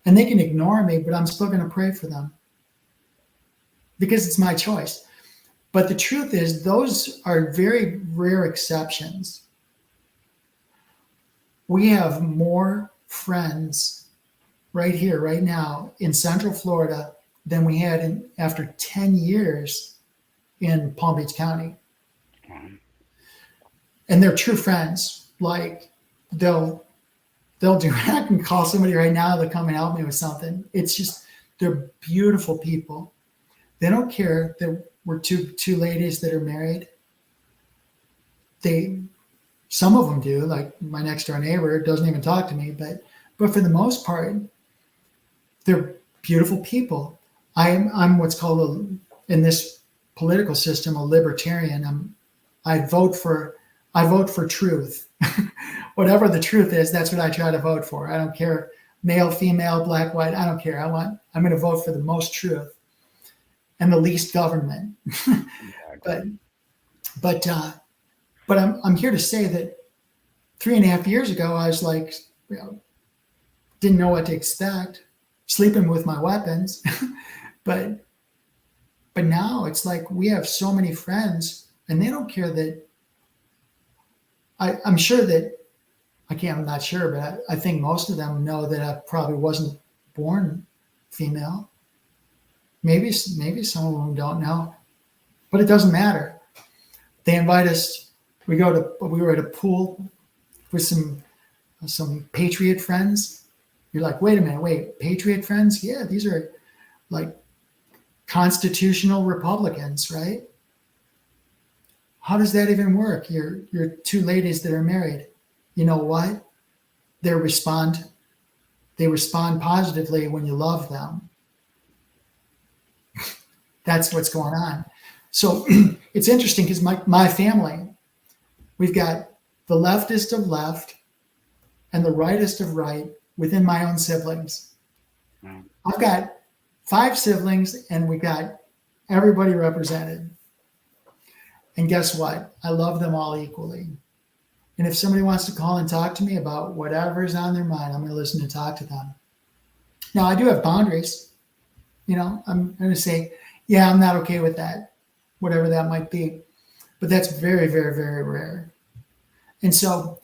And they can ignore me, but I'm still going to pray for them because it's my choice. But the truth is, those are very rare exceptions. We have more friends right here, right now in Central Florida than we had after 10 years in Palm Beach County. And they're true friends. Like they'll do, I can call somebody right now to come and help me with something. It's just, they're beautiful people. They don't care that we're two ladies that are married. Some of them do, like my next door neighbor doesn't even talk to me, but for the most part, they're beautiful people. I'm what's called in this political system, a libertarian. I vote for truth. Whatever the truth is, that's what I try to vote for. I don't care, male, female, black, white. I don't care. I'm going to vote for the most truth and the least government. But I'm here to say that 3.5 years ago, I was like, didn't know what to expect, sleeping with my weapons. but now it's like we have so many friends, and they don't care that. I'm sure that I'm not sure, but I think most of them know that I probably wasn't born female. Maybe some of them don't know, but it doesn't matter. They invite us. We were at a pool with some patriot friends. You're like, wait a minute, patriot friends? Yeah, these are like constitutional Republicans, right? How does that even work? You're two ladies that are married. You know what? They respond positively when you love them. That's what's going on. So it's interesting because my family, we've got the leftist of left and the rightist of right within my own siblings. Wow. I've got 5 siblings, and we got everybody represented. And guess what? I love them all equally. And if somebody wants to call and talk to me about whatever's on their mind, I'm going to listen and talk to them. Now, I do have boundaries. I'm going to say, yeah, I'm not okay with that, whatever that might be. But that's very, very, very rare. And so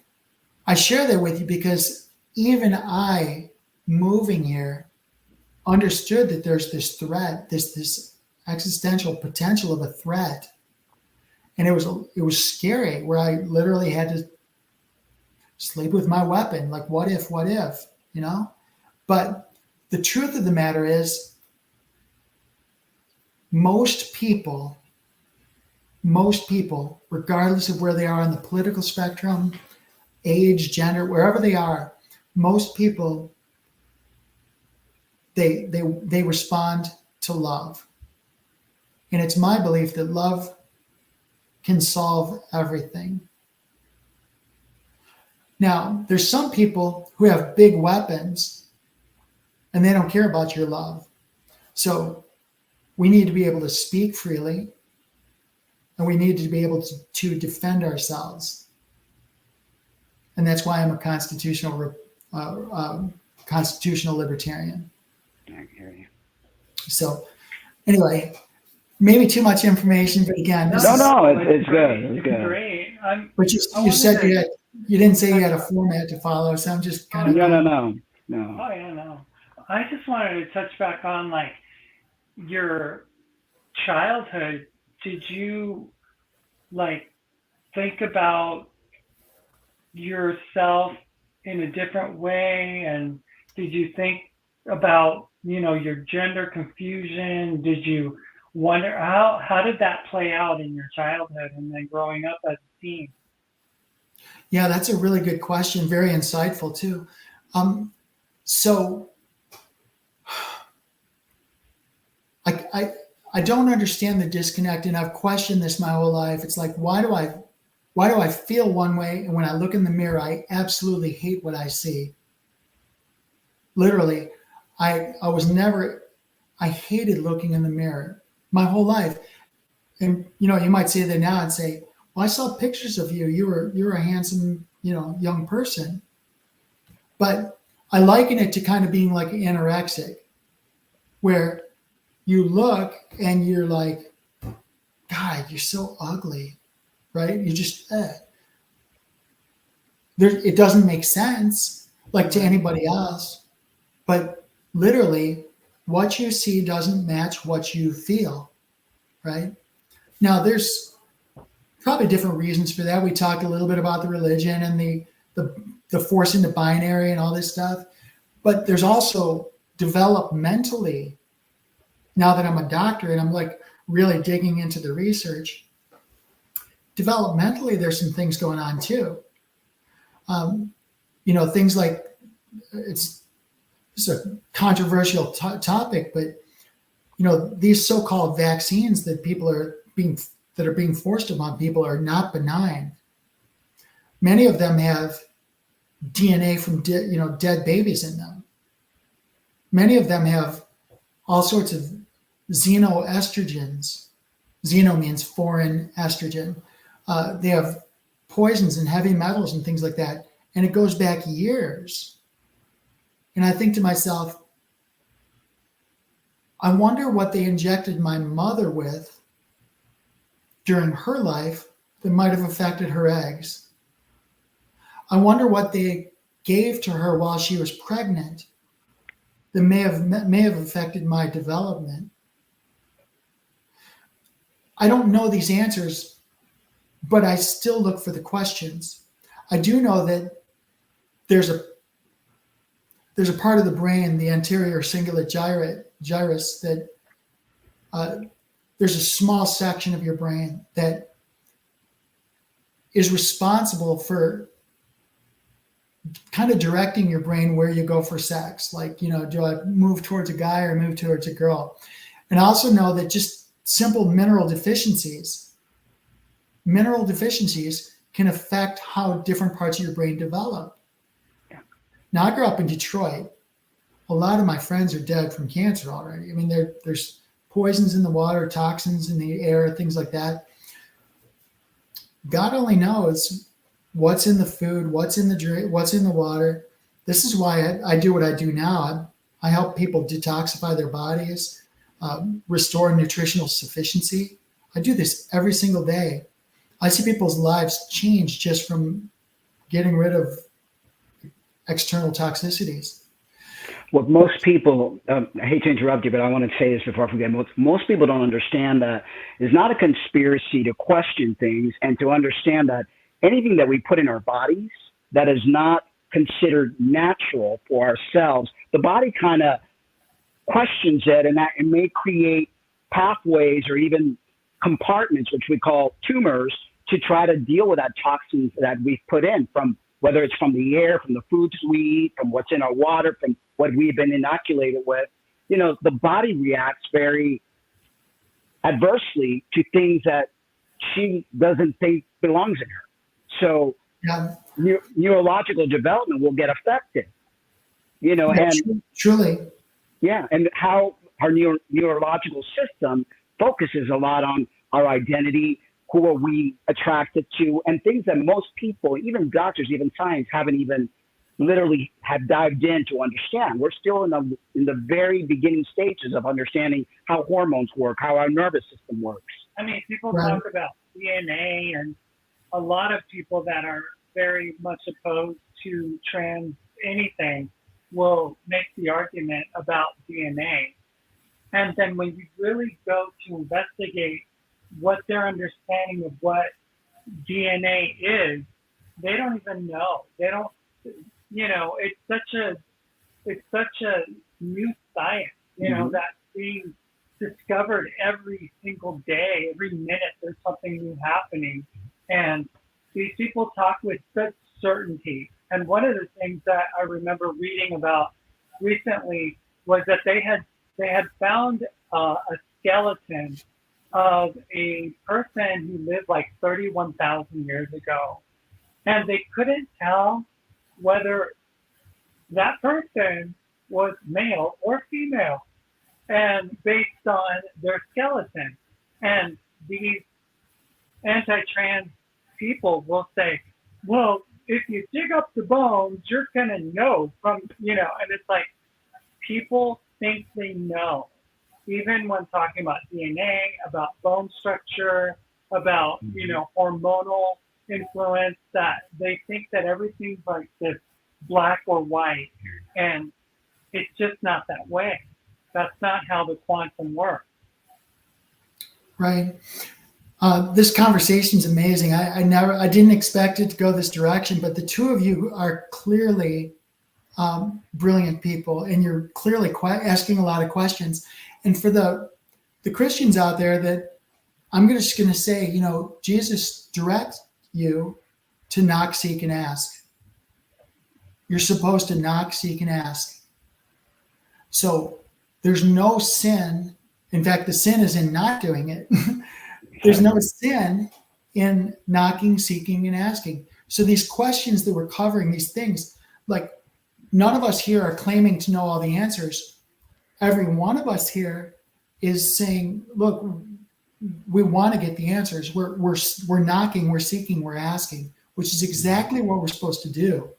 I share that with you because even I, moving here, understood that there's this threat, this existential potential of a threat. And it was scary, where I literally had to sleep with my weapon. Like, what if, But the truth of the matter is, most people, regardless of where they are on the political spectrum, age, gender, wherever they are, most people, they respond to love. And it's my belief that love can solve everything. Now, there's some people who have big weapons and they don't care about your love. So we need to be able to speak freely, and we need to be able to defend ourselves. and that's why I'm a constitutional libertarian. I hear you. So anyway, maybe too much information, but again, No, it's good. It's good. Great. But you said you didn't say you had a format to follow, so I'm just kind of No. Oh yeah, no. I just wanted to touch back on like your childhood. Did you like think about yourself in a different way, and did you think about your gender confusion? Did you wonder how did that play out in your childhood and then growing up as a teen? Yeah, that's a really good question. Very insightful too. So I don't understand the disconnect, and I've questioned this my whole life. It's like, why do I feel one way, and when I look in the mirror, I absolutely hate what I see. Literally, I hated looking in the mirror my whole life. And you might say that now and say, well, I saw pictures of you. You're a handsome, young person. But I liken it to kind of being like anorexic, where you look and you're like, God, you're so ugly, right? You just, it doesn't make sense like to anybody else, but literally what you see doesn't match what you feel, right? Now there's probably different reasons for that. We talked a little bit about the religion and the force into binary and all this stuff, but there's also developmentally, now that I'm a doctor and I'm like really digging into the research, developmentally, there's some things going on too. Things like it's a controversial topic, but these so-called vaccines that are being forced upon people are not benign. Many of them have DNA from dead babies in them. Many of them have all sorts of xenoestrogens. Xeno means foreign estrogen. They have poisons and heavy metals and things like that. And it goes back years. And I think to myself, I wonder what they injected my mother with during her life that might have affected her eggs. I wonder what they gave to her while she was pregnant that may have affected my development. I don't know these answers, but I still look for the questions. I do know that there's a part of the brain, the anterior cingulate gyrus, that there's a small section of your brain that is responsible for kind of directing your brain where you go for sex. Like, do I move towards a guy or move towards a girl? And I also know that just simple mineral deficiencies can affect how different parts of your brain develop. Yeah. Now, I grew up in Detroit. A lot of my friends are dead from cancer already. I mean, there's poisons in the water, toxins in the air, things like that. God only knows what's in the food, what's in the drink, what's in the water. This is why I do what I do now. I help people detoxify their bodies, restore nutritional sufficiency. I do this every single day. I see people's lives change just from getting rid of external toxicities. What most people, I hate to interrupt you, but I want to say this before I forget. Most people don't understand that it's not a conspiracy to question things and to understand that anything that we put in our bodies that is not considered natural for ourselves, the body kind of questions it, and that it may create pathways or even compartments, which we call tumors, to try to deal with that toxins that we've put in, from whether it's from the air, from the foods we eat, from what's in our water, from what we've been inoculated with. The body reacts very adversely to things that she doesn't think belongs in her. So neurological development will get affected, and truly. Yeah. And how our neurological system focuses a lot on our identity, Who are we attracted to? And things that most people, even doctors, even science, haven't even literally have dived in to understand. We're still in the very beginning stages of understanding how hormones work, how our nervous system works. I mean, people Right. talk about DNA, and a lot of people that are very much opposed to trans anything will make the argument about DNA. And then when you really go to investigate what their understanding of what DNA is, they don't even know. They don't, you know, it's such a new science, you know, that's being discovered every single day, every minute there's something new happening. And these people talk with such certainty. And one of the things that I remember reading about recently was that they had found a skeleton of a person who lived like 31,000 years ago. And they couldn't tell whether that person was male or female, and based on their skeleton. And these anti-trans people will say, well, if you dig up the bones, you're going to know from, you know, and it's like people think they know, even when talking about DNA, about bone structure, about, you know, hormonal influence, that they think that everything's like this black or white, and it's just not that way. That's not how the quantum works. Right. This conversation is amazing. I didn't expect it to go this direction, but the two of you are clearly brilliant people, and you're clearly asking a lot of questions. And for the Christians out there, that I'm just going to say, you know, Jesus directs you to knock, seek, and ask. You're supposed to knock, seek, and ask. So there's no sin. In fact, the sin is in not doing it. There's no sin in knocking, seeking, and asking. So these questions that we're covering, these things, like none of us here are claiming to know all the answers. Every one of us here is saying, look, we want to get the answers. We're knocking, we're seeking, we're asking, which is exactly what we're supposed to do.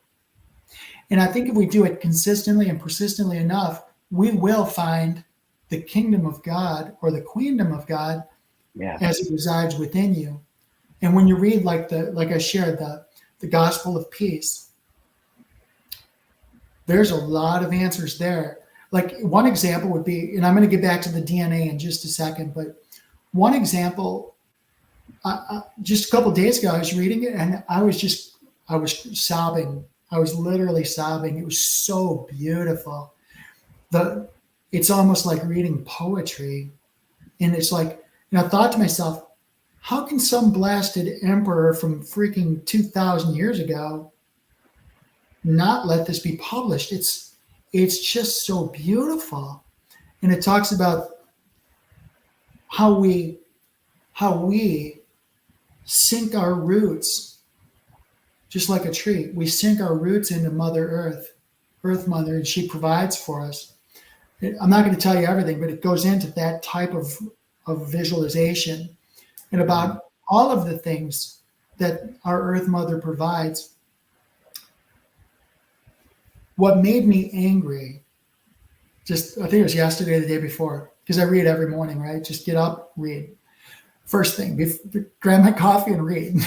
And I think if we do it consistently and persistently enough, we will find the kingdom of God or the queendom of God as it resides within you. And when you read, like I shared, the gospel of peace, there's a lot of answers there. Like one example would be, and I'm going to get back to the DNA in just a second, but one example, just a couple of days ago, I was reading it and I was sobbing. I was literally sobbing. It was so beautiful. It's almost like reading poetry. And it's like, and I thought to myself, how can some blasted emperor from freaking 2,000 years ago not let this be published? It's just so beautiful. And it talks about how we sink our roots, just like a tree. We sink our roots into Mother Earth, Earth Mother, and she provides for us. I'm not going to tell you everything, but it goes into that type of visualization and about all of the things that our Earth Mother provides. What made me angry, I think it was yesterday or the day before, because I read every morning, right? Just get up, read. First thing, grab my coffee and read.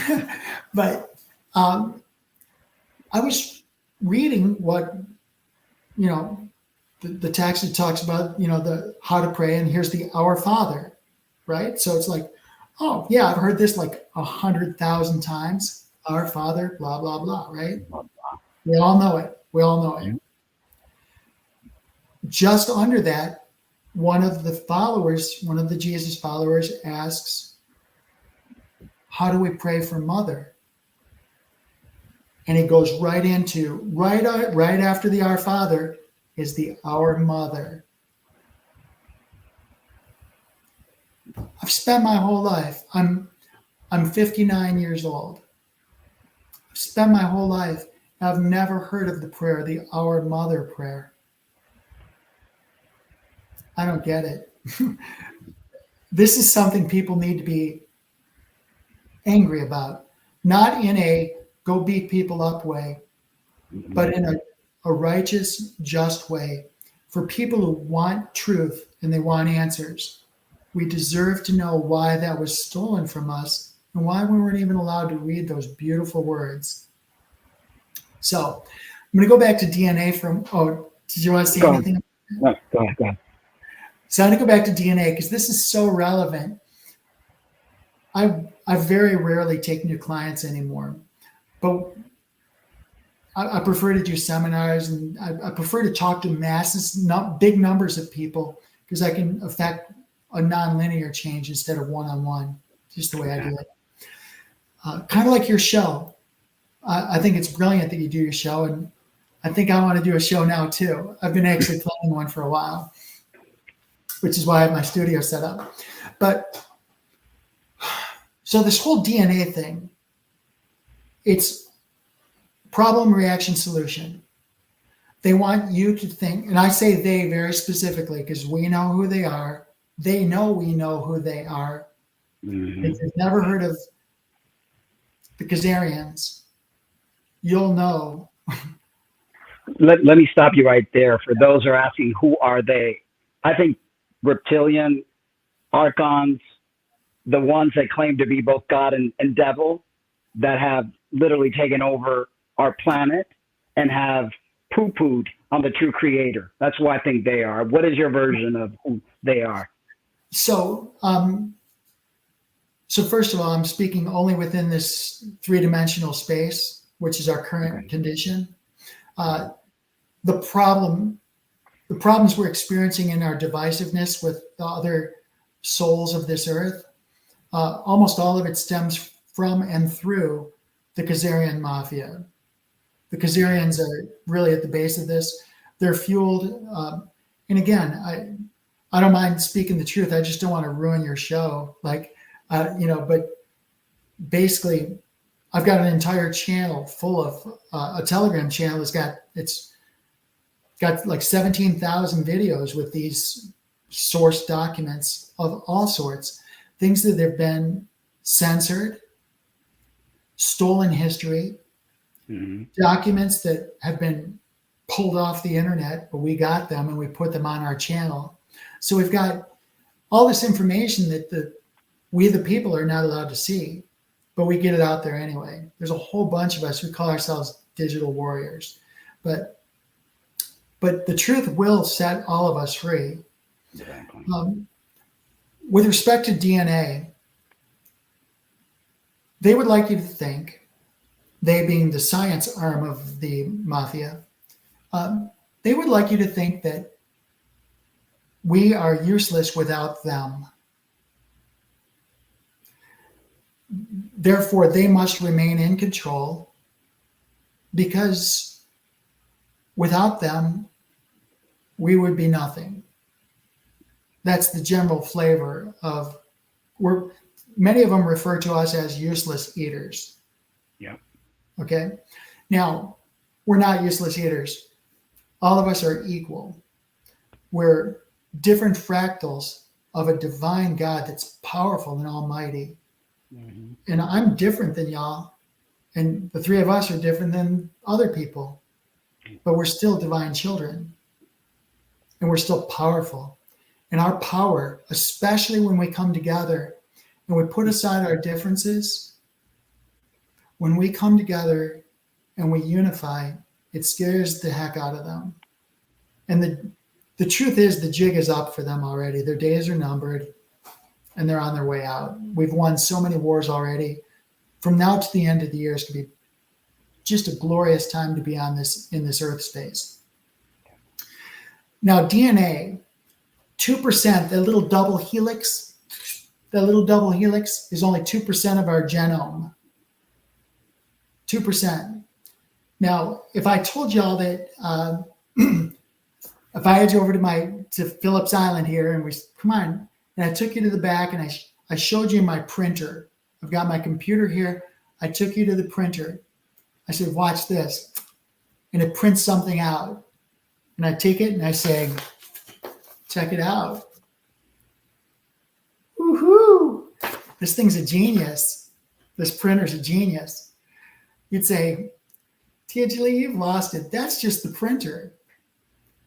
But I was reading what, you know, the text that talks about, you know, the how to pray, and here's the Our Father, right? So it's like, oh yeah, I've heard this like 100,000 times. Our Father, blah blah blah, right? We all know it. We all know it. Just under that, one of the Jesus followers asks, how do we pray for Mother? And he goes right into, right after the Our Father is the Our Mother. I've spent my whole life, I'm 59 years old. I've spent my whole life, I've never heard of the prayer, the Our Mother prayer. I don't get it. This is something people need to be angry about, not in a go beat people up way, but in a righteous, just way for people who want truth and they want answers. We deserve to know why that was stolen from us and why we weren't even allowed to read those beautiful words. So I'm going to go back to DNA did you want to say anything? No, go ahead. So I'm going to go back to DNA because this is so relevant. I very rarely take new clients anymore, but I prefer to do seminars, and I prefer to talk to masses, not big numbers of people, because I can affect a nonlinear change instead of one-on-one, just the way I do it. Kind of like your show. I think it's brilliant that you do your show, and I think I want to do a show now too. I've been actually planning one for a while, which is why I have my studio set up. But so this whole DNA thing, it's problem, reaction, solution. They want you to think, and I say they very specifically because we know who they are. They know we know who they are. Mm-hmm. If you've never heard of the Khazarians, you'll know. Let me stop you right there. For those who are asking, who are they? I think reptilian, archons, the ones that claim to be both God and devil, that have literally taken over our planet and have poo-pooed on the true creator. That's who I think they are. What is your version of who they are? So first of all, I'm speaking only within this three-dimensional space, which is our current condition. The problems we're experiencing in our divisiveness with the other souls of this earth, almost all of it stems from and through the Khazarian mafia. The Khazarians are really at the base of this. They're fueled, and again, I don't mind speaking the truth. I just don't want to ruin your show, but basically, I've got an entire channel full of a Telegram channel. It's got like 17,000 videos with these source documents of all sorts, things that have been censored, stolen history, documents that have been pulled off the internet, but we got them and we put them on our channel. So we've got all this information that we the people are not allowed to see, but we get it out there anyway. There's a whole bunch of us who call ourselves digital warriors, but the truth will set all of us free. Exactly. With respect to DNA, they would like you to think, they being the science arm of the mafia, they would like you to think that we are useless without them. Therefore, they must remain in control because without them, we would be nothing. That's the general flavor of, many of them refer to us as useless eaters. Yeah. Okay. Now, we're not useless eaters. All of us are equal. We're different fractals of a divine God that's powerful and almighty. Mm-hmm. And I'm different than y'all. And the three of us are different than other people. But we're still divine children. And we're still powerful. And our power, especially when we come together and we put aside our differences, when we come together and we unify, it scares the heck out of them. And the truth is the jig is up for them already. Their days are numbered and they're on their way out. We've won so many wars already. From now to the end of the year is going to be just a glorious time to be in this earth space. Now, DNA, 2%, that little double helix is only 2% of our genome. 2%. Now, if I told y'all that, if I had you over to Phillips Island here and come on, and I took you to the back and I showed you my printer. I've got my computer here. I took you to the printer. I said, watch this. And it prints something out. And I take it and I say, check it out. Woohoo! This thing's a genius. this printer's a genius. You'd say, Tia Jolie, you've lost it. That's just the printer.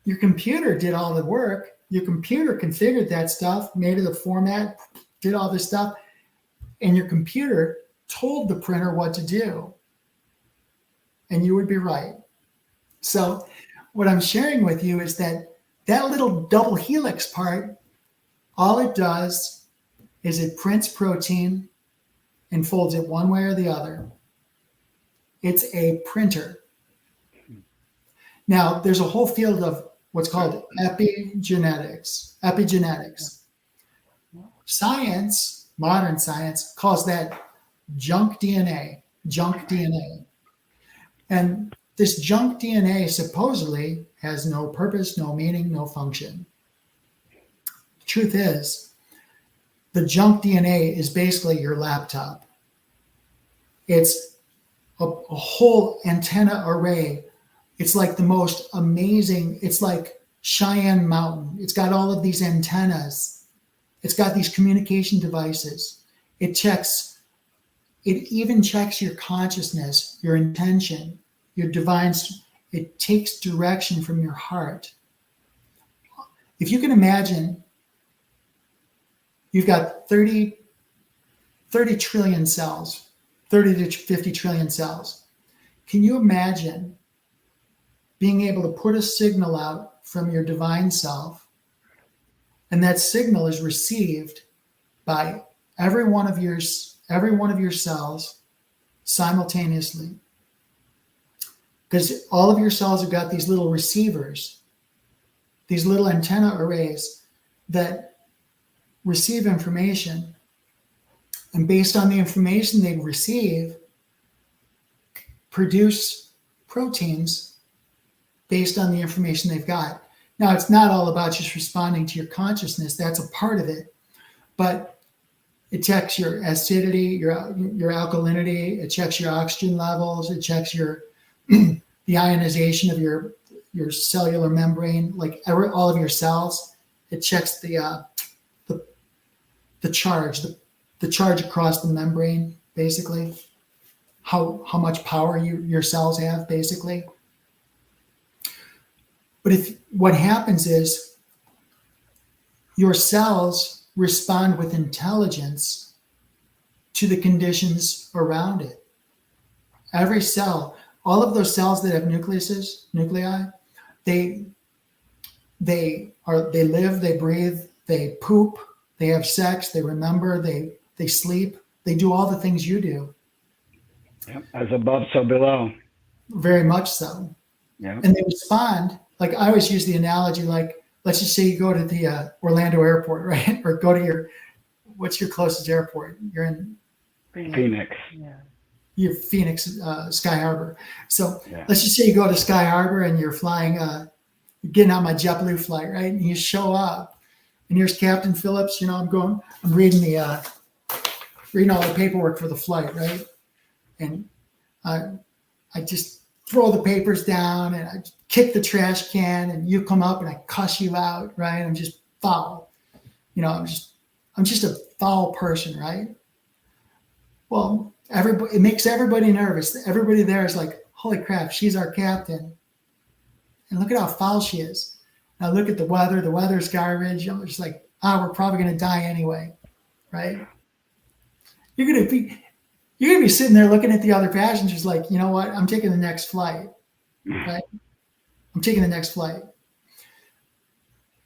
Your computer did all the work. Your computer configured that stuff, made it a format, did all this stuff, and your computer told the printer what to do. And you would be right. So what I'm sharing with you is that little double helix part, all it does is it prints protein and folds it one way or the other. It's a printer. Now, there's a whole field of what's called epigenetics. Science, modern science, calls that junk DNA. And this junk DNA supposedly has no purpose, no meaning, no function. The truth is, the junk DNA is basically your laptop. It's a whole antenna array. It's like the most amazing, it's like Cheyenne Mountain. It's got all of these antennas. It's got these communication devices. It even checks your consciousness, your intention, your divine. It takes direction from your heart. If you can imagine, you've got 30 trillion cells, 30 to 50 trillion cells. Can you imagine being able to put a signal out from your divine self, and that signal is received by every one of your cells simultaneously? Because all of your cells have got these little receivers, these little antenna arrays that receive information, and based on the information they receive, produce proteins based on the information they've got. Now, it's not all about just responding to your consciousness. That's a part of it. But it checks your acidity, your alkalinity. It checks your oxygen levels. It checks the ionization of your cellular membrane, like all of your cells. It checks the charge across the membrane, basically. How much power your cells have, basically. But what happens is your cells respond with intelligence to the conditions around it. Every cell, all of those cells that have nuclei, they live, they breathe, they poop, they have sex, they remember, they sleep, they do all the things you do. Yep. As above, so below. Very much so. Yeah. And they respond. Like I always use the analogy, like, let's just say you go to the Orlando airport, right? Or go to what's your closest airport? You're in Phoenix. Yeah. You're Phoenix, Sky Harbor. So let's just say you go to Sky Harbor and you're flying, getting on my JetBlue flight, right? And you show up and here's Captain Phillips, I'm reading all the paperwork for the flight, right? And I just throw the papers down and I kick the trash can and you come up and I cuss you out, right? I'm just foul. I'm just a foul person, right? Well, it makes everybody nervous. Everybody there is like, holy crap, she's our captain. And look at how foul she is. Now look at the weather. The weather's garbage. I'm just like, we're probably going to die anyway, right? You're going to be sitting there looking at the other passengers like, you know what? I'm taking the next flight, right? I'm taking the next flight.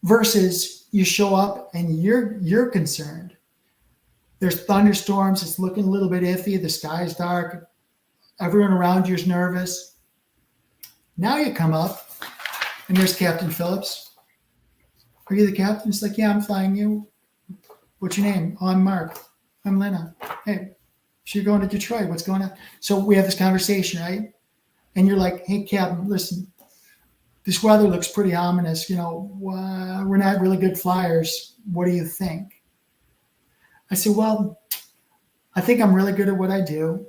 Versus you show up and you're concerned. There's thunderstorms. It's looking a little bit iffy. The sky's dark. Everyone around you is nervous. Now you come up and there's Captain Phillips. Are you the captain? It's like, yeah, I'm flying you. What's your name? Oh, I'm Mark. I'm Lena. Hey, so you're going to Detroit. What's going on? So we have this conversation, right? And you're like, hey, Captain, listen, this weather looks pretty ominous. We're not really good flyers. What do you think? I said, well, I think I'm really good at what I do,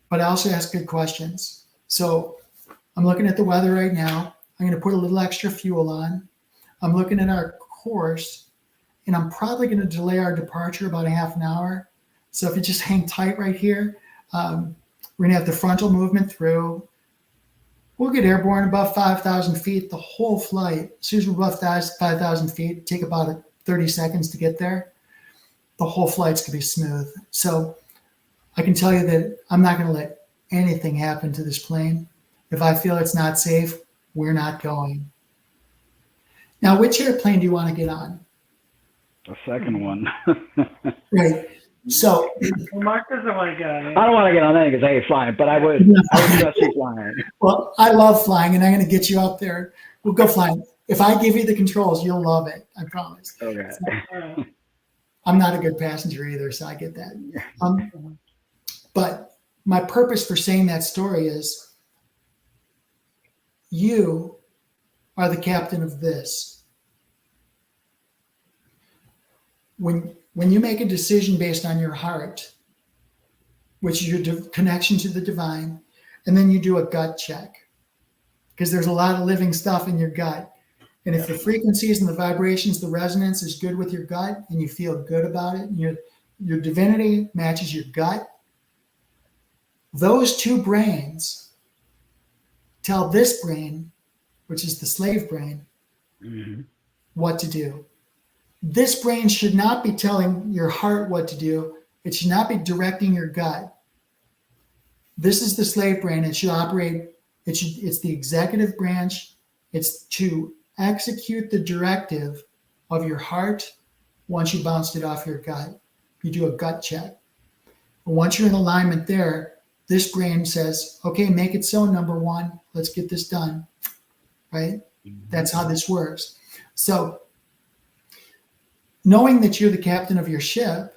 but I also ask good questions. So I'm looking at the weather right now. I'm going to put a little extra fuel on. I'm looking at our course, and I'm probably going to delay our departure about a half an hour. So if you just hang tight right here, We're going to have the frontal movement through. We'll get airborne above 5,000 feet the whole flight. As soon as we're above 5,000 feet, take about 30 seconds to get there. The whole flight's going to be smooth. So I can tell you that I'm not going to let anything happen to this plane. If I feel it's not safe, we're not going. Now, which airplane do you want to get on? The second one. Right. So Well, Mark doesn't want to get on it. I don't want to get on anything because I hate flying, but I would just keep flying. Well, I love flying, and I'm going to get you up there. We'll go flying. If I give you the controls, you'll love it. I promise. Okay. So, I'm not a good passenger either, so I get that. But my purpose for saying that story is you are the captain of this. When you make a decision based on your heart, which is your connection to the divine, and then you do a gut check, because there's a lot of living stuff in your gut. And if the frequencies and the vibrations, the resonance is good with your gut and you feel good about it, and your divinity matches your gut, those two brains tell this brain, which is the slave brain, what to do. This brain should not be telling your heart what to do. It should not be directing your gut. This is the slave brain. It should operate, it's the executive branch. It's to execute the directive of your heart once you bounced it off your gut. You do a gut check. And once you're in alignment there, this brain says, okay, make it so, number one, let's get this done, right? That's how this works. So knowing that you're the captain of your ship,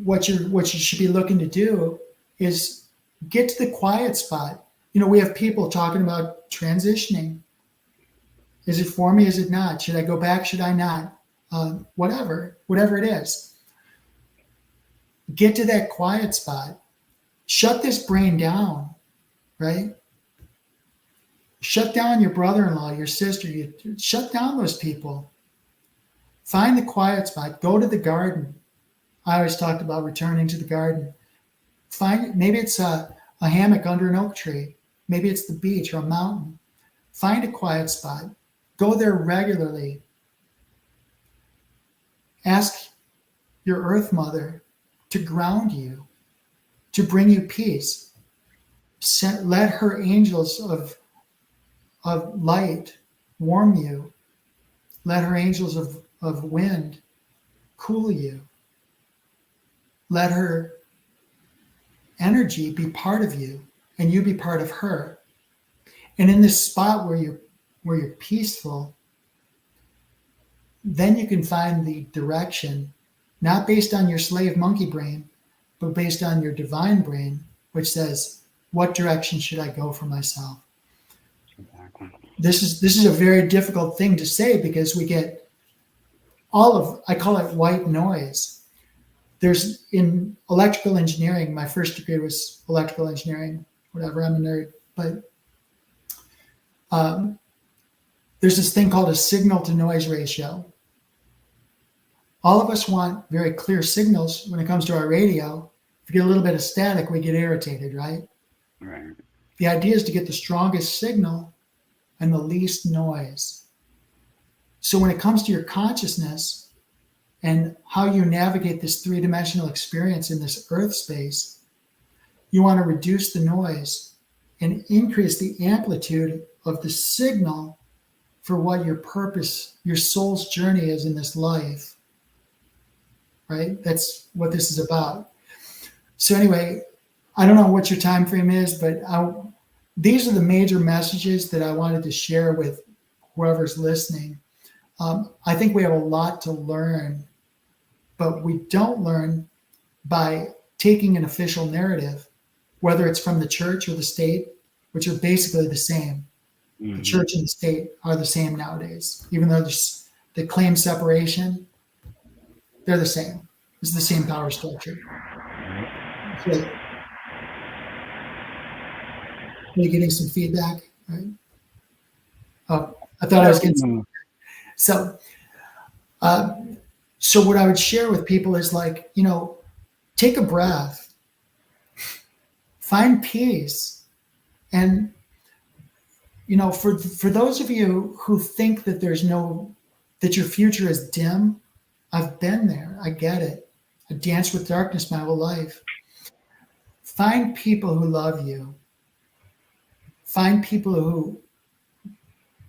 what you should be looking to do is get to the quiet spot. You know, we have people talking about transitioning. Is it for me? Is it not? Should I go back? Should I not? Whatever it is. Get to that quiet spot. Shut this brain down, right? Shut down your brother-in-law, your sister. Shut down those people. Find the quiet spot. Go to the garden. I always talked about returning to the garden. Maybe it's a hammock under an oak tree. Maybe it's the beach or a mountain. Find a quiet spot. Go there regularly. Ask your earth mother to ground you, to bring you peace. Let her angels of light warm you. Let her angels of wind cool you. Let her energy be part of you and you be part of her. And in this spot where you're peaceful, then you can find the direction, not based on your slave monkey brain, but based on your divine brain, which says, what direction should I go for myself? Exactly. This is a very difficult thing to say because we get I call it white noise. There's in electrical engineering, my first degree was electrical engineering, whatever, I'm a nerd, but there's this thing called a signal to noise ratio. All of us want very clear signals when it comes to our radio. If you get a little bit of static, we get irritated, right? Right. The idea is to get the strongest signal and the least noise. So when it comes to your consciousness and how you navigate this three-dimensional experience in this earth space, you want to reduce the noise and increase the amplitude of the signal for what your purpose, your soul's journey is in this life, right? That's what this is about. So anyway, I don't know what your time frame is, but these are the major messages that I wanted to share with whoever's listening. I think we have a lot to learn, but we don't learn by taking an official narrative, whether it's from the church or the state, which are basically the same. The church and the state are the same nowadays, even though they claim separation, they're the same. It's the same power structure. So, are you getting some feedback? Right? Oh, I thought I was getting some. So what I would share with people is take a breath. find peace. And, you know, for those of you who think that that your future is dim, I've been there. I get it. I danced with darkness my whole life. Find people who love you. Find people who,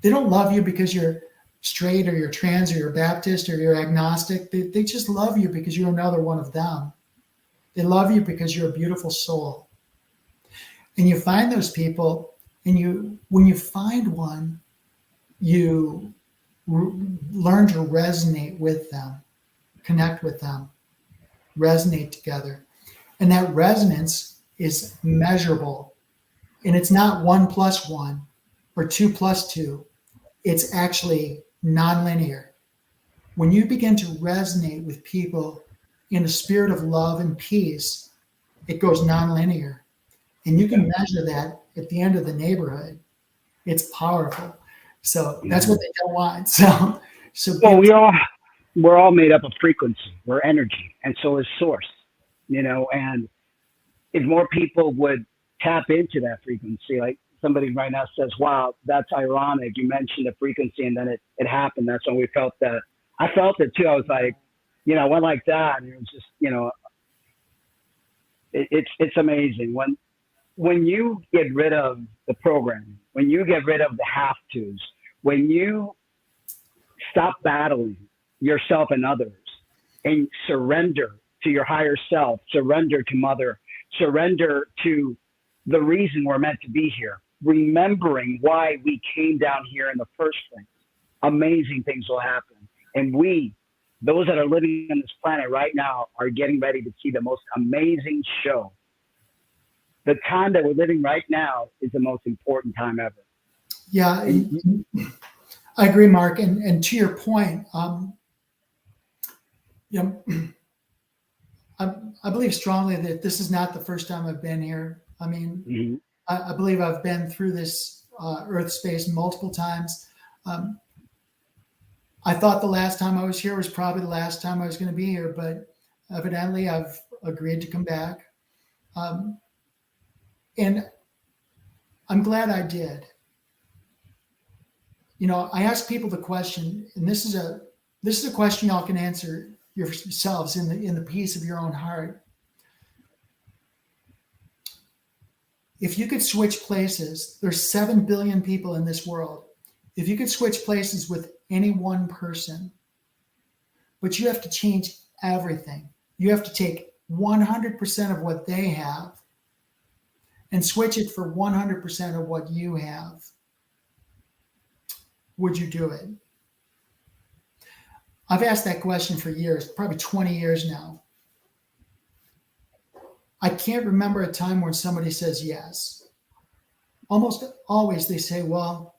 they don't love you because you're straight or you're trans or you're Baptist or you're agnostic. They just love you because you're another one of them. They love you because you're a beautiful soul. And you find those people, and when you find one, you learn to resonate with them, connect with them, resonate together. And that resonance is measurable. And it's not 1 + 1 or 2 + 2. It's actually nonlinear. When you begin to resonate with people in a spirit of love and peace, it goes nonlinear. And you can measure that at the end of the neighborhood. It's powerful. So that's what they don't want. So Well, we're all made up of frequency. We're energy, and so is source. You know, and if more people would tap into that frequency, like somebody right now says, "Wow, that's ironic. You mentioned the frequency, and then it happened." That's when we felt that. I felt it too. I was like, you know, I went like that, and it was just, you know, it's amazing when you get rid of the programming, when you get rid of the have-tos, when you stop battling yourself and others and surrender to your higher self, surrender to mother, surrender to the reason we're meant to be here, remembering why we came down here in the first place, amazing things will happen. And those that are living on this planet right now, are getting ready to see the most amazing show. The time that we're living right now is the most important time ever. Yeah, I agree, Mark. And to your point, you know, I believe strongly that this is not the first time I've been here. I mean, I believe I've been through this earth space multiple times. I thought the last time I was here was probably the last time I was going to be here, but evidently I've agreed to come back. And I'm glad I did. You know, I ask people the question, and this is a question y'all can answer yourselves in the peace of your own heart. If you could switch places, there's 7 billion people in this world. If you could switch places with any one person, but you have to change everything. You have to take 100% of what they have and switch it for 100% of what you have. Would you do it? I've asked that question for years, probably 20 years now. I can't remember a time when somebody says yes. Almost always they say, well,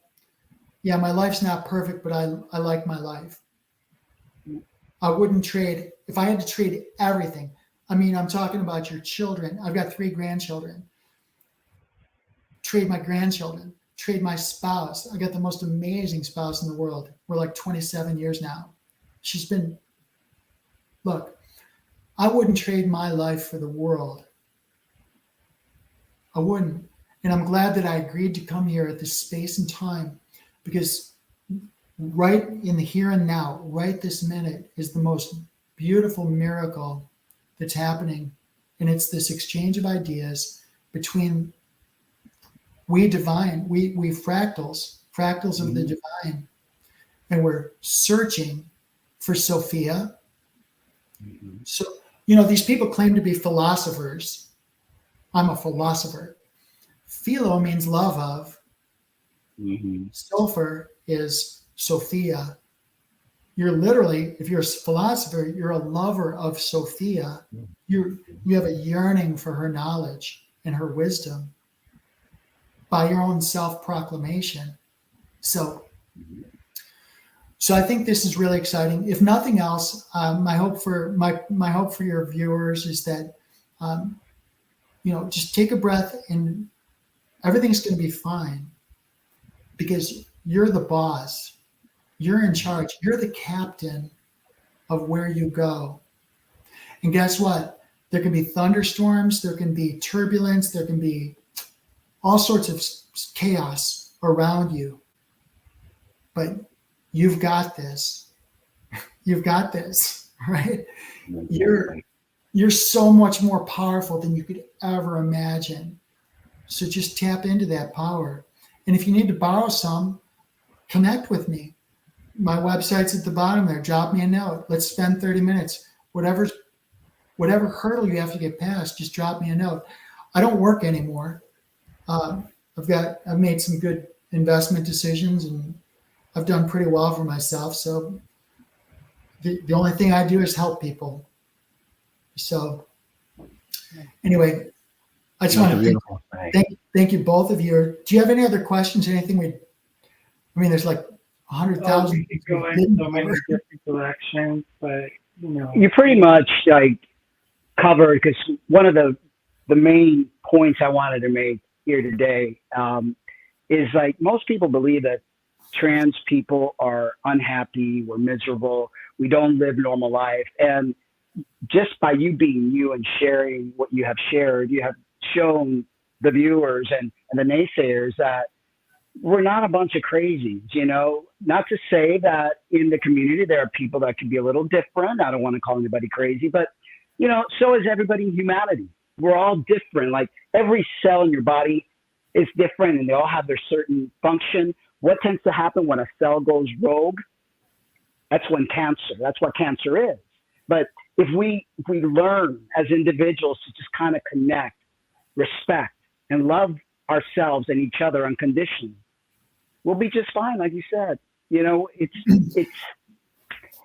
yeah, my life's not perfect, but I like my life. I wouldn't trade, if I had to trade everything. I mean, I'm talking about your children. I've got 3 grandchildren. Trade my grandchildren, trade my spouse. I got the most amazing spouse in the world. We're like 27 years now. Look, I wouldn't trade my life for the world. I wouldn't. And I'm glad that I agreed to come here at this space and time, because right in the here and now, right this minute, is the most beautiful miracle that's happening. And it's this exchange of ideas between we divine, we fractals of the divine. And we're searching for Sophia. So, you know, these people claim to be philosophers. I'm a philosopher. Philo means love of. Sulfur is Sophia. You're literally, if you're a philosopher, you're a lover of Sophia. You have a yearning for her knowledge and her wisdom by your own self-proclamation. So I think this is really exciting. If nothing else, my hope for your viewers is that, you know, just take a breath and everything's going to be fine, because you're the boss. You're in charge. You're the captain of where you go. And guess what? There can be thunderstorms, there can be turbulence, there can be all sorts of chaos around you. But you've got this. You've got this, right? You're so much more powerful than you could ever imagine. So just tap into that power. And if you need to borrow some, connect with me. My website's at the bottom there. Drop me a note. Let's spend 30 minutes. Whatever hurdle you have to get past, just drop me a note. I don't work anymore. I've made some good investment decisions, and I've done pretty well for myself. So the only thing I do is help people. So anyway, I just want to thank you both of you. Do you have any other questions? Anything there's like 100,000. We could go in so many different directions, but you pretty much like covered, because one of the main points I wanted to make here today is like most people believe that trans people are unhappy, we're miserable, we don't live normal life. And just by you being you and sharing what you have shared, you have shown the viewers and the naysayers that we're not a bunch of crazies, not to say that in the community there are people that can be a little different. I don't want to call anybody crazy, but so is everybody in humanity. We're all different. Like every cell in your body is different, and they all have their certain function. What tends to happen when a cell goes rogue? That's what cancer is. But if we learn as individuals to just kind of connect, respect, and love ourselves and each other unconditionally, we'll be just fine. Like you said, it's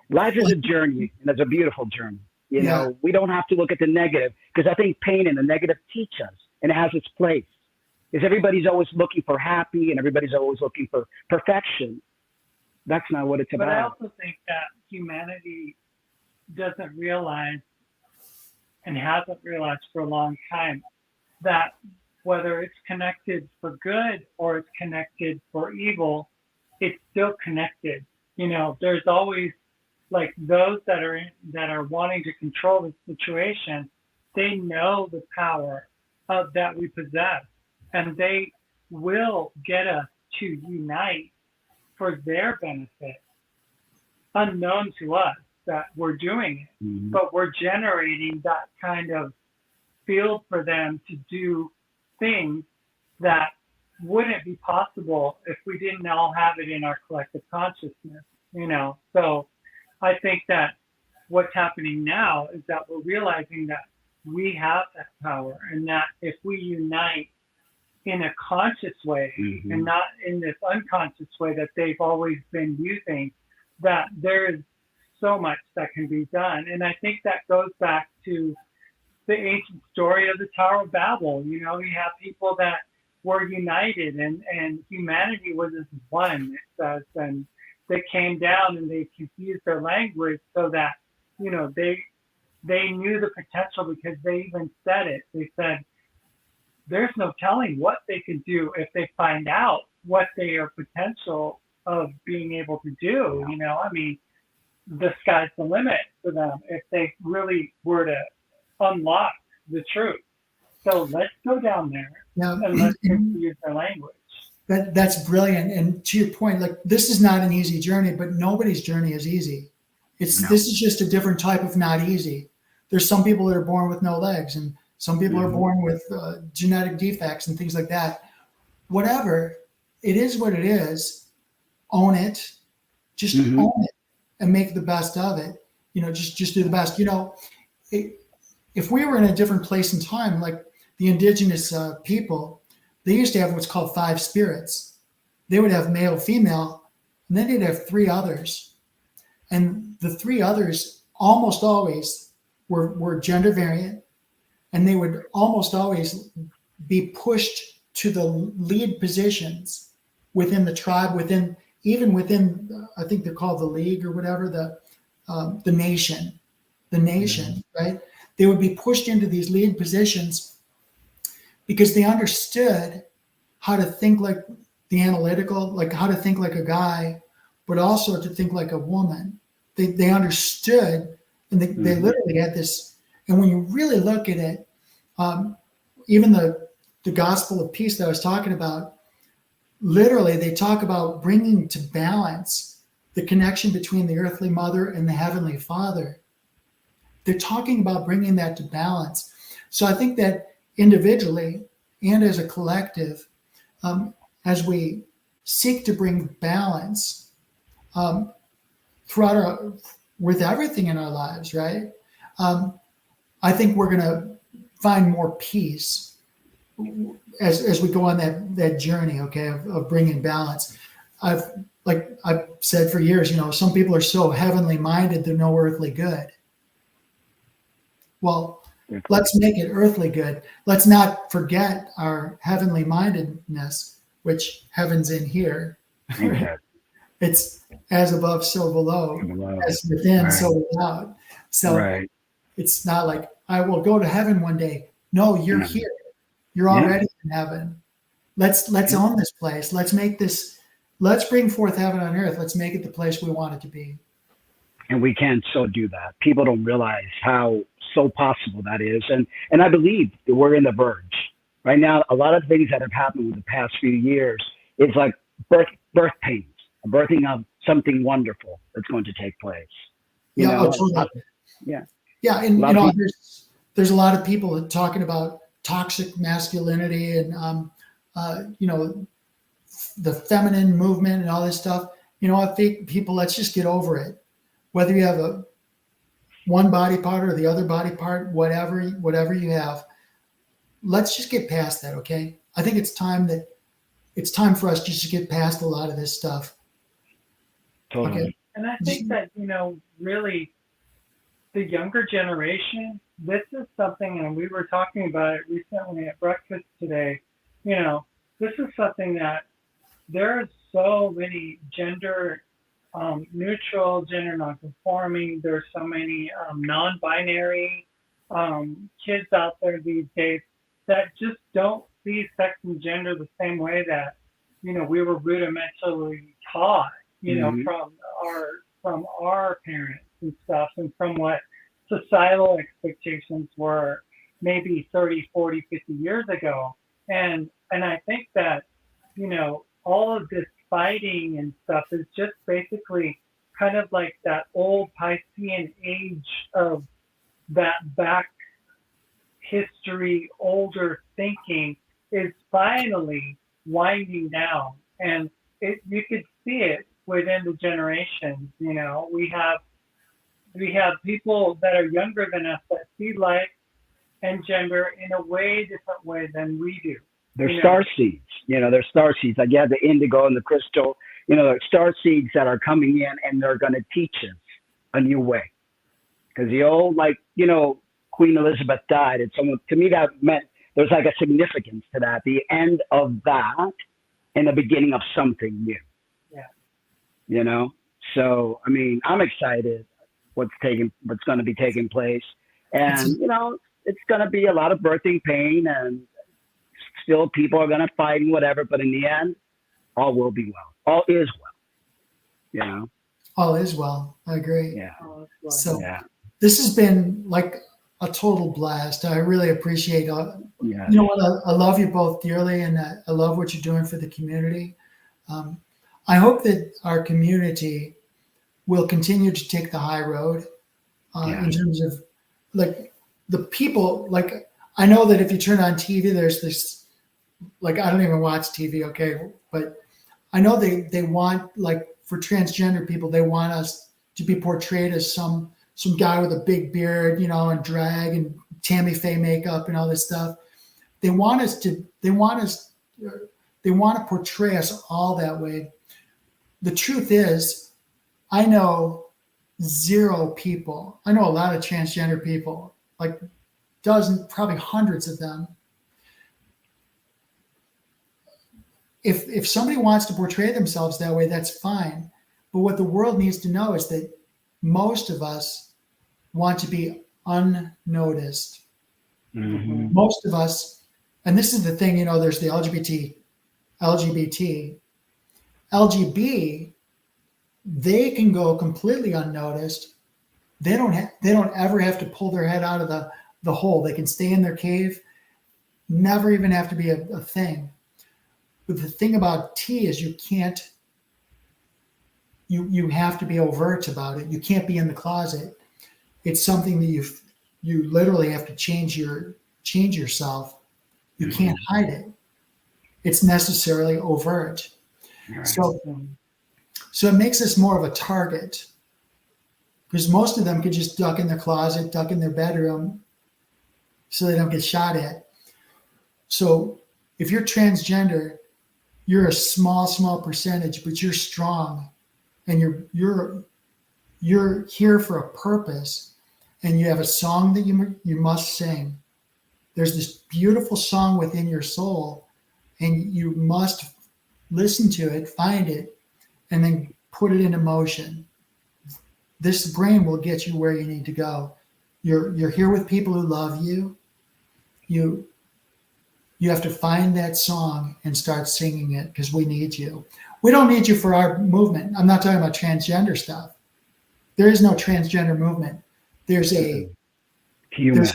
life is a journey, and it's a beautiful journey. We don't have to look at the negative, because I think pain and the negative teach us, and it has its place. Because everybody's always looking for happy, and everybody's always looking for perfection. That's not what it's about. But I also think that humanity doesn't realize, and hasn't realized for a long time, that whether it's connected for good or it's connected for evil, it's still connected. There's always like those that are wanting to control the situation. They know the power that we possess, and they will get us to unite for their benefit, unknown to us that we're doing it. Mm-hmm. But we're generating that kind of field for them to do things that wouldn't be possible if we didn't all have it in our collective consciousness, So I think that what's happening now is that we're realizing that we have that power, and that if we unite in a conscious way, mm-hmm. and not in this unconscious way that they've always been using, that there is so much that can be done. And I think that goes back to the ancient story of the Tower of Babel. You have people that were united, and humanity was as one, it says, and they came down and they confused their language so that, they knew the potential, because they even said it. They said, there's no telling what they can do if they find out what they are potential of being able to do. The sky's the limit for them if they really were to unlock the truth. So let's go down there and let's use their language. That's brilliant. And to your point, like, this is not an easy journey, but nobody's journey is easy. This is just a different type of not easy. There's some people that are born with no legs, and some people are born with genetic defects and things like that. Whatever, it is what it is. Own it. Just own it and make the best of it. Just do the best. If we were in a different place in time, like the indigenous people, they used to have what's called 5 spirits. They would have male, female, and then they'd have 3 others. And the 3 others almost always were gender variant, and they would almost always be pushed to the lead positions within the tribe, even within, I think they're called the league or whatever, the nation, right? They would be pushed into these lead positions because they understood how to think like the analytical, like how to think like a guy, but also to think like a woman. They understood, and they literally had this And when you really look at it, even the gospel of peace that I was talking about, literally they talk about bringing to balance the connection between the earthly mother and the heavenly father. They're talking about bringing that to balance. So I think that individually and as a collective, as we seek to bring balance throughout with everything in our lives, right? I think we're going to find more peace as we go on that journey, okay, of bringing balance. I've said for years, some people are so heavenly minded, they're no earthly good. Well, let's make it earthly good. Let's not forget our heavenly mindedness, which heaven's in here. Okay. It's as above, so below, as within, so without. So it's not like I will go to heaven one day. No, you're here. You're already in heaven. Let's own this place. Let's bring forth heaven on earth. Let's make it the place we want it to be. And we can so do that. People don't realize how so possible that is. And I believe that we're in the verge. Right now, a lot of things that have happened in the past few years, it's like birth pains, a birthing of something wonderful that's going to take place. Totally. Yeah, and there's a lot of people talking about toxic masculinity and the feminine movement and all this stuff. I think people, let's just get over it. Whether you have one body part or the other body part, whatever you have, let's just get past that, okay? I think it's time for us just to get past a lot of this stuff. Totally. Okay? And I think that, really the younger generation, this is something, and we were talking about it recently at breakfast today, this is something that there are so many gender neutral, gender non-conforming. There's so many non-binary kids out there these days that just don't see sex and gender the same way that we were rudimentally taught, from our parents and stuff, and from what societal expectations were maybe 30, 40, 50 years ago. And I think that all of this fighting and stuff is just basically kind of like that old Piscean age of that back history, older thinking is finally winding down. And you could see it within the generations. We have people that are younger than us that see life and gender in a way different way than we do. They're star seeds, they're star seeds. Like you have the indigo and the crystal, they're star seeds that are coming in and they're going to teach us a new way. Because the old, Queen Elizabeth died. And to me, that meant there's like a significance to that, the end of that and the beginning of something new. Yeah. So, I'm excited what's going to be taking place. And, it's going to be a lot of birthing pain and still people are going to fight and whatever, but in the end, all will be well. All is well, All is well. I agree. Yeah. So this has been like a total blast. I really appreciate it. You know what? I love you both dearly, and I love what you're doing for the community. I hope that our community will continue to take the high road in terms of the people. I know that if you turn on TV, there's this, I don't even watch TV, okay? But I know they want, for transgender people, they want us to be portrayed as some guy with a big beard, and drag and Tammy Faye makeup and all this stuff. They want to portray us all that way. The truth is, I know zero people. I know a lot of transgender people, dozens, probably hundreds of them. If somebody wants to portray themselves that way, that's fine. But what the world needs to know is that most of us want to be unnoticed. Mm-hmm. Most of us, and this is the thing, there's the LGBT, LGB, they can go completely unnoticed. they don't ever have to pull their head out of the hole. They can stay in their cave, never even have to be a thing. But the thing about T is you can't, you have to be overt about it. You can't be in the closet. It's something that you literally have to change yourself. You can't hide it. It's necessarily overt. Right. So it makes us more of a target, because most of them could just duck in their closet, duck in their bedroom, so they don't get shot at. So if you're transgender, you're a small percentage, but you're strong, and you're here for a purpose, and you have a song that you must sing. There's this beautiful song within your soul, and you must listen to it, find it, and then put it into motion. This brain will get you where you need to go. You're here with people who love you. You have to find that song and start singing it, because we need you. We don't need you for our movement. I'm not talking about transgender stuff. There is no transgender movement. There's a Human.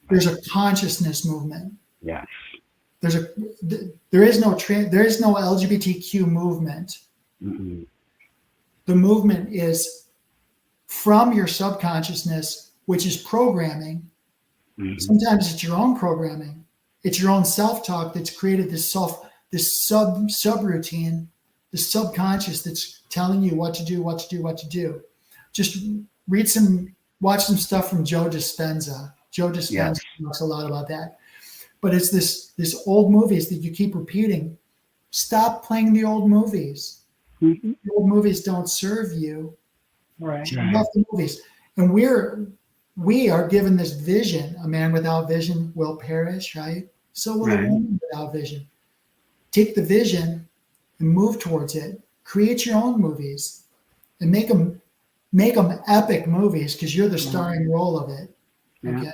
there's a consciousness movement. Yes. There is no LGBTQ movement. Mm-hmm. The movement is from your subconsciousness, which is programming. Mm-hmm. Sometimes it's your own programming. It's your own self-talk that's created this subroutine, the subconscious that's telling you what to do. Just watch some stuff from Joe Dispenza. Joe Dispenza talks a lot about that. But it's this old movies that you keep repeating. Stop playing the old movies. Mm-hmm. The old movies don't serve you. Right. You love the movies. And we are given this vision. A man without vision will perish, right? So will a woman without vision. Take the vision and move towards it. Create your own movies and make them epic movies, because you're the starring role of it. Okay.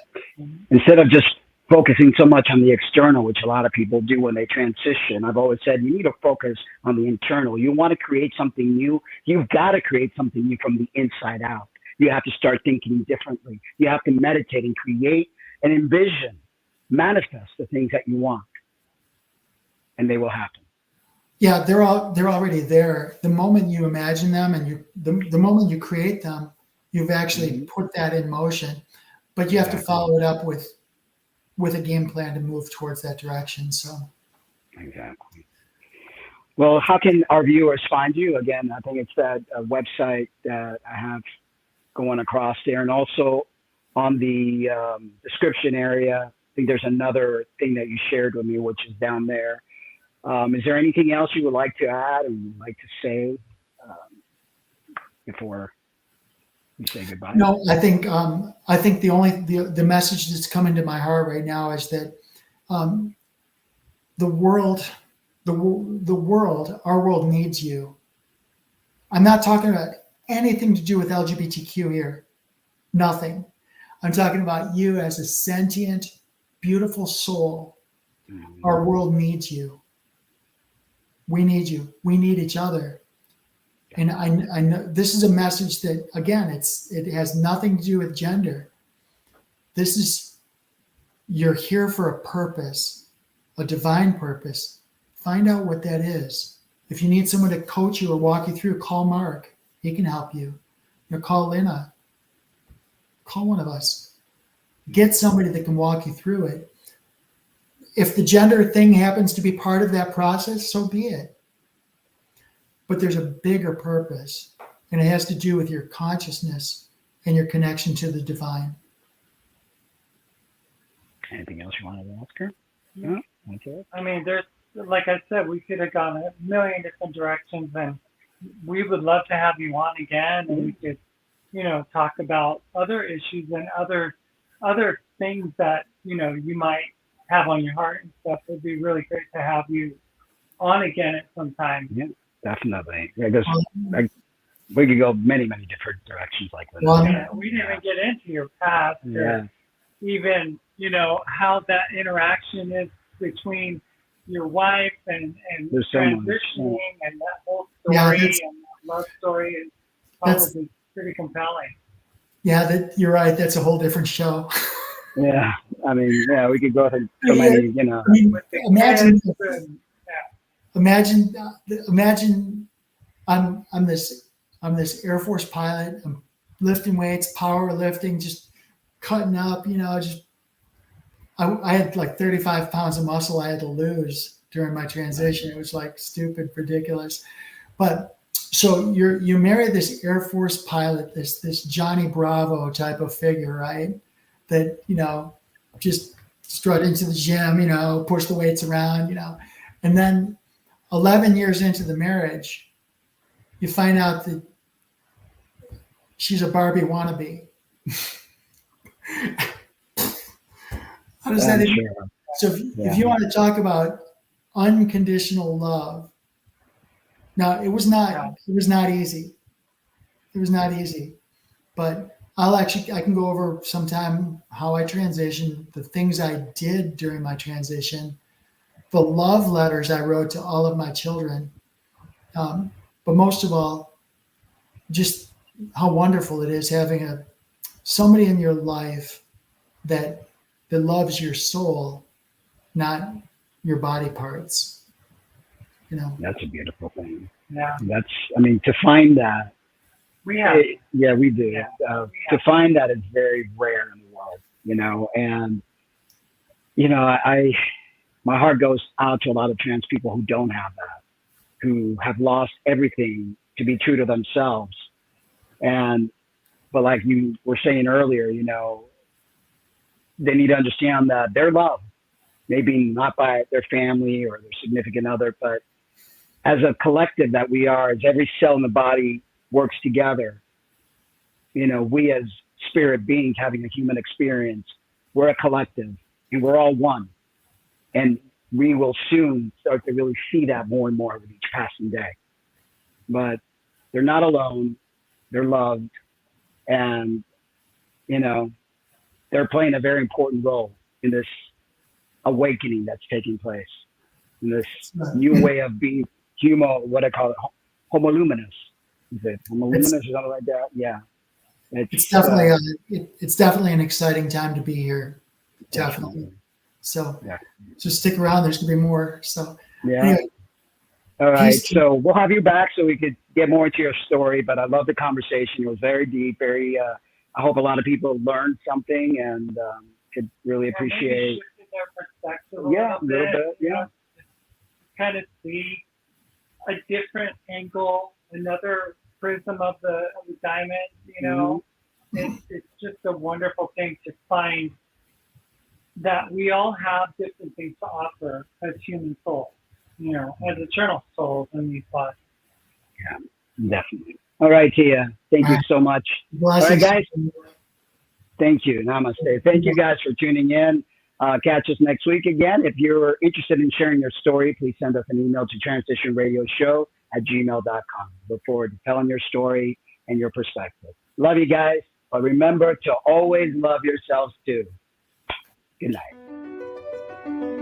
Instead of just focusing so much on the external, which a lot of people do when they transition, I've always said you need to focus on the internal. You want to create something new, you've got to create something new from the inside out. You have to start thinking differently. You have to meditate and create and envision, manifest the things that you want, and they will happen. Yeah, they're already there. The moment you imagine them and the moment you create them, you've actually put that in motion. But you have to follow it up with a game plan to move towards that direction. So exactly. Well, how can our viewers find you? Again, I think it's that website that I have going across there, and also on the description area, I think there's another thing that you shared with me, which is down there. Is there anything else you would like to add or would like to say before you say goodbye? No, I think the message that's coming to my heart right now is that our world needs you. I'm not talking about anything to do with LGBTQ here. Nothing. I'm talking about you as a sentient, beautiful soul. Mm-hmm. Our world needs you. We need you. We need each other. And I know this is a message that, again, it has nothing to do with gender. You're here for a purpose, a divine purpose. Find out what that is. If you need someone to coach you or walk you through, call Mark. He can help you. Call Lena. Call one of us. Get somebody that can walk you through it. If the gender thing happens to be part of that process, so be it. But there's a bigger purpose, and it has to do with your consciousness and your connection to the divine. Anything else you wanted to ask her? No? Okay. I mean, there's, like I said, we could have gone a million different directions, and we would love to have you on again, and we could, talk about other issues and other things that, you might have on your heart and stuff. It'd be really great to have you on again at some time. Yeah, definitely. Yeah, because we could go many, many different directions like that. We didn't even get into your past, or even, how that interaction is between your wife and transitioning and that whole story and that love story is probably pretty compelling. Yeah, that you're right. That's a whole different show. Yeah, I mean, yeah, we could go through so Yeah, many, you know. I mean, with the imagine, kids and imagine, imagine. I'm this Air Force pilot. I'm lifting weights, power lifting, just cutting up. Just I had like 35 pounds of muscle I had to lose during my transition. It was like stupid, ridiculous. But so you marry this Air Force pilot, this Johnny Bravo type of figure, right? That just strut into the gym, push the weights around, and then 11 years into the marriage, you find out that she's a Barbie wannabe. How does that? I'm sure. So if you want to talk about unconditional love, now it was not easy. It was not easy, but I can go over sometime how I transitioned, the things I did during my transition, the love letters I wrote to all of my children, but most of all, just how wonderful it is having somebody in your life that loves your soul, not your body parts. That's a beautiful thing. yeah, I mean, to find that, we have. yeah, we do. Yeah, To find that is very rare in the world, and, my heart goes out to a lot of trans people who don't have that, who have lost everything to be true to themselves. But like you were saying earlier, they need to understand that they're loved, maybe not by their family or their significant other, but as a collective that we are, as every cell in the body works together, we as spirit beings having a human experience, we're a collective and we're all one. And we will soon start to really see that more and more with each passing day. But they're not alone. They're loved. And, they're playing a very important role in this awakening that's taking place, in this new way of being what I call it, homoluminous. Is it homoluminous or something like that? Yeah. It's definitely it's definitely an exciting time to be here. Definitely. So yeah. Just stick around. There's gonna be more. So yeah. Anyway, all right. So we'll have you back so we could get more into your story. But I love the conversation. It was very deep. I hope a lot of people learned something and could really appreciate. Their perspective a little bit. Yeah. Kind of see a different angle, another prism of the diamond. It's just a wonderful thing to find that we all have different things to offer as human souls, as eternal souls in these bodies. Yeah, definitely. All right, Tia. Thank you so much. blessings. All right, guys. Thank you. Namaste. Thank you guys for tuning in. Catch us next week again. If you're interested in sharing your story, please send us an email to transitionradioshow@gmail.com. Look forward to telling your story and your perspective. Love you guys, but remember to always love yourselves too. Good night.